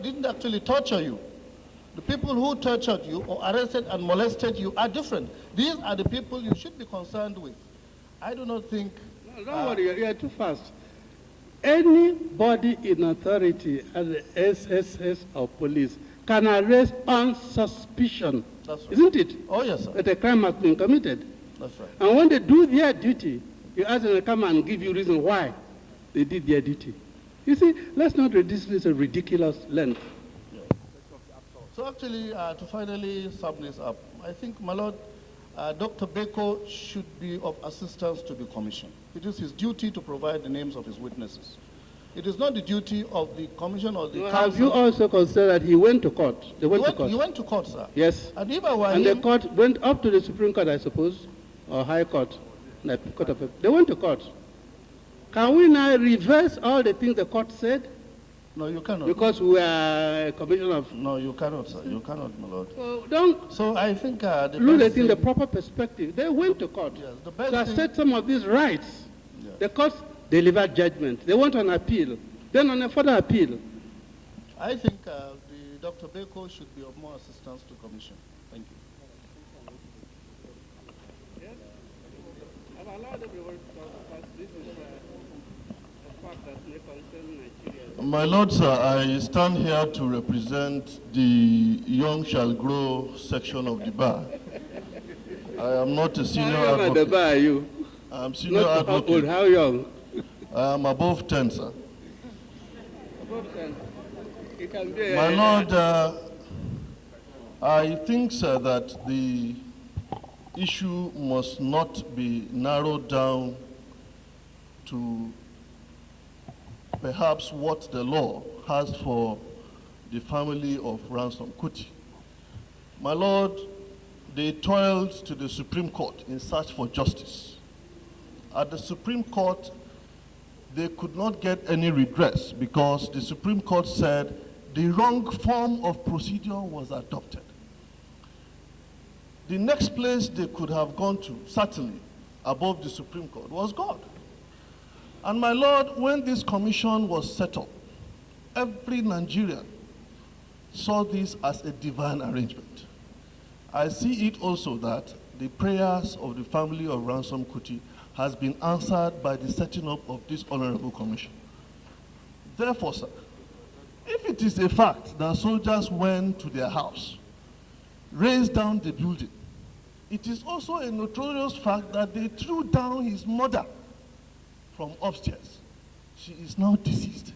didn't actually torture you. The people who tortured you or arrested and molested you are different. These are the people you should be concerned with. I do not think... No, don't worry, you are too fast. Anybody in authority as the SSS or police can arrest on suspicion. That's right. Isn't it? Oh, yes, sir. That a crime has been committed. That's right. And when they do their duty, you ask them to come and give you reason why they did their duty. You see, let's not reduce this to a ridiculous length. So actually, to finally sum this up, I think, my lord, Dr. Beko should be of assistance to the commission. It is his duty to provide the names of his witnesses. It is not the duty of the commission or the council. Have you also considered that he went to court? They went to court. He went to court, sir. Yes. And if I were and him, the court went up to the Supreme Court, I suppose, or High Court. Like court of, they went to court. Can we now reverse all the things the court said? No, you cannot. Because we are a commission of... No, you cannot, sir. You cannot, my lord. So don't... So I think... look at it in the proper perspective. They went to court. Yes, the best to assert some of these rights. Yes. The court delivered judgment. They went on appeal. Then on a further appeal. I think Dr. Beko should be of more assistance to commission. Thank you. Yes? I've allowed everyone to talk because this is a fact that may concern Nigeria. My lord, sir, I stand here to represent the young shall grow section of the bar. I am not a senior advocate. How young at the bar are you? I am senior not advocate. How old? How young? I am above 10, sir. Above 10. It can be My lord, I think, sir, that the issue must not be narrowed down to perhaps what the law has for the family of Ransom-Kuti. My lord, they toiled to the Supreme Court in search for justice. At the Supreme Court, they could not get any redress because the Supreme Court said the wrong form of procedure was adopted. The next place they could have gone to, certainly above the Supreme Court, was God. And my lord, when this commission was set up, every Nigerian saw this as a divine arrangement. I see it also that the prayers of the family of Ransom-Kuti has been answered by the setting up of this honorable commission. Therefore, sir, if it is a fact that soldiers went to their house, razed down the building. It is also a notorious fact that they threw down his mother from upstairs. She is now deceased.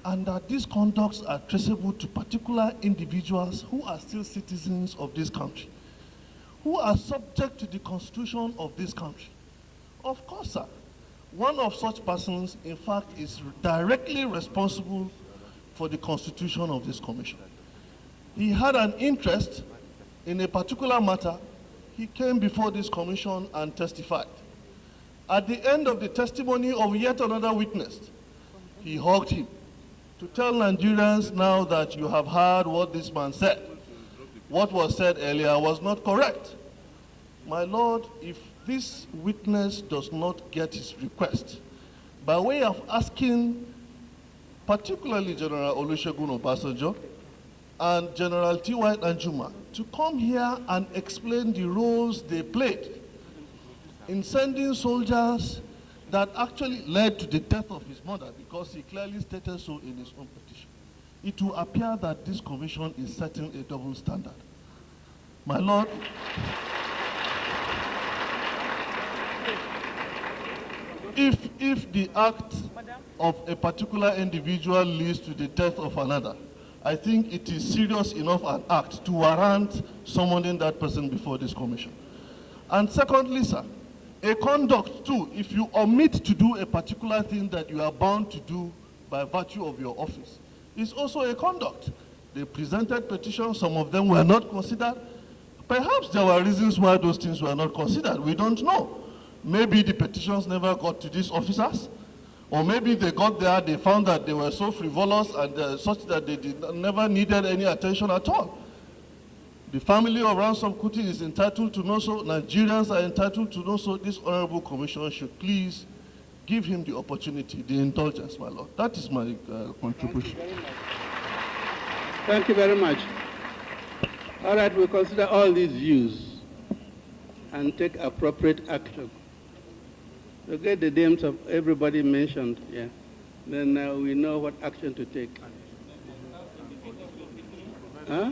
And that these conducts are traceable to particular individuals who are still citizens of this country, who are subject to the constitution of this country. Of course, sir, one of such persons, in fact, is directly responsible for the constitution of this commission. He had an interest in a particular matter. He came before this commission and testified. At the end of the testimony of yet another witness, he hugged him to tell Nigerians now that you have heard what this man said. What was said earlier was not correct. My Lord, if this witness does not get his request, by way of asking particularly General Olusegun Obasanjo and General T.Y. Danjuma to come here and explain the roles they played in sending soldiers that actually led to the death of his mother, because he clearly stated so in his own petition, it will appear that this commission is setting a double standard. My Lord, if the act of a particular individual leads to the death of another, I think it is serious enough an act to warrant summoning that person before this commission. And secondly, sir, a conduct too, if you omit to do a particular thing that you are bound to do by virtue of your office, is also a conduct. They presented petitions, some of them were not considered. Perhaps there were reasons why those things were not considered, we don't know. Maybe the petitions never got to these officers, or maybe they got there, they found that they were so frivolous and such that they never needed any attention at all. The family of Ransom-Kuti is entitled to know so, Nigerians are entitled to know so. This honorable commission should please give him the opportunity, the indulgence, my Lord. That is my contribution. Thank you very much. All right, we'll consider all these views and take appropriate action. We'll get the names of everybody mentioned here. Then we know what action to take. Huh?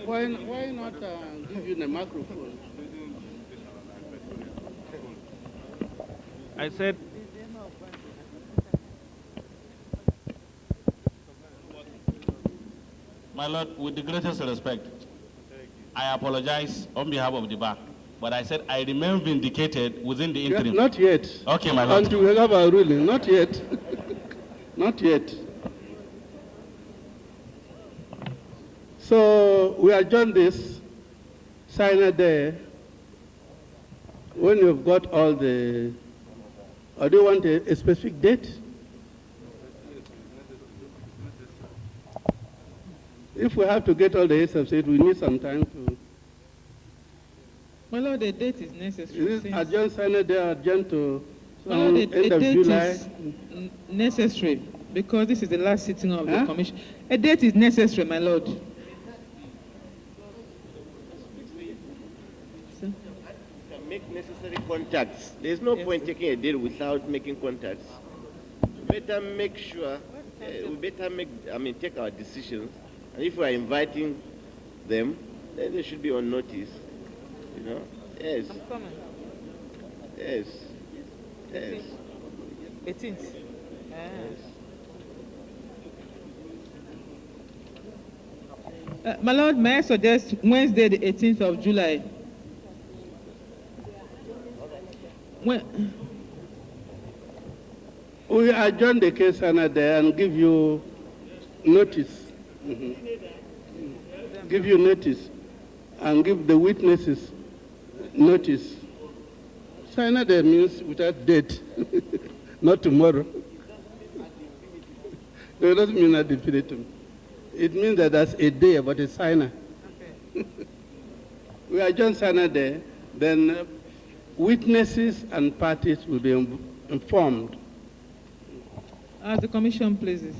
Why not give you the microphone? I said, my Lord, with the greatest respect, I apologize on behalf of the bar, but I said I remain vindicated within the interim. Not yet. Okay, my Lord. Until we have our ruling, not yet. Not yet. So we adjourn this, sign it there. When you've got all the, or do you want a specific date? If we have to get all the aids of state, we need some time to. Well, Lord, the date is necessary. Is it adjourn, sign it there, adjourn to well, the end of date July? Is necessary because this is the last sitting of the commission. A date is necessary, my Lord. Make necessary contacts. There's no point taking a deal without making contacts. We better make sure, we better take our decisions. And if we are inviting them, then they should be on notice. You know? Yes. I'm coming. Yes. Yes. 18th. Yes. My Lord, may I suggest Wednesday, the 18th of July? We adjourn the case there and give you notice. Give you notice and give the witnesses notice. Sign there means without date, not tomorrow. It doesn't mean ad infinitum. It means that that's a day, but a signer. Okay. We adjourn signer there, then witnesses and parties will be informed. As the commission pleases.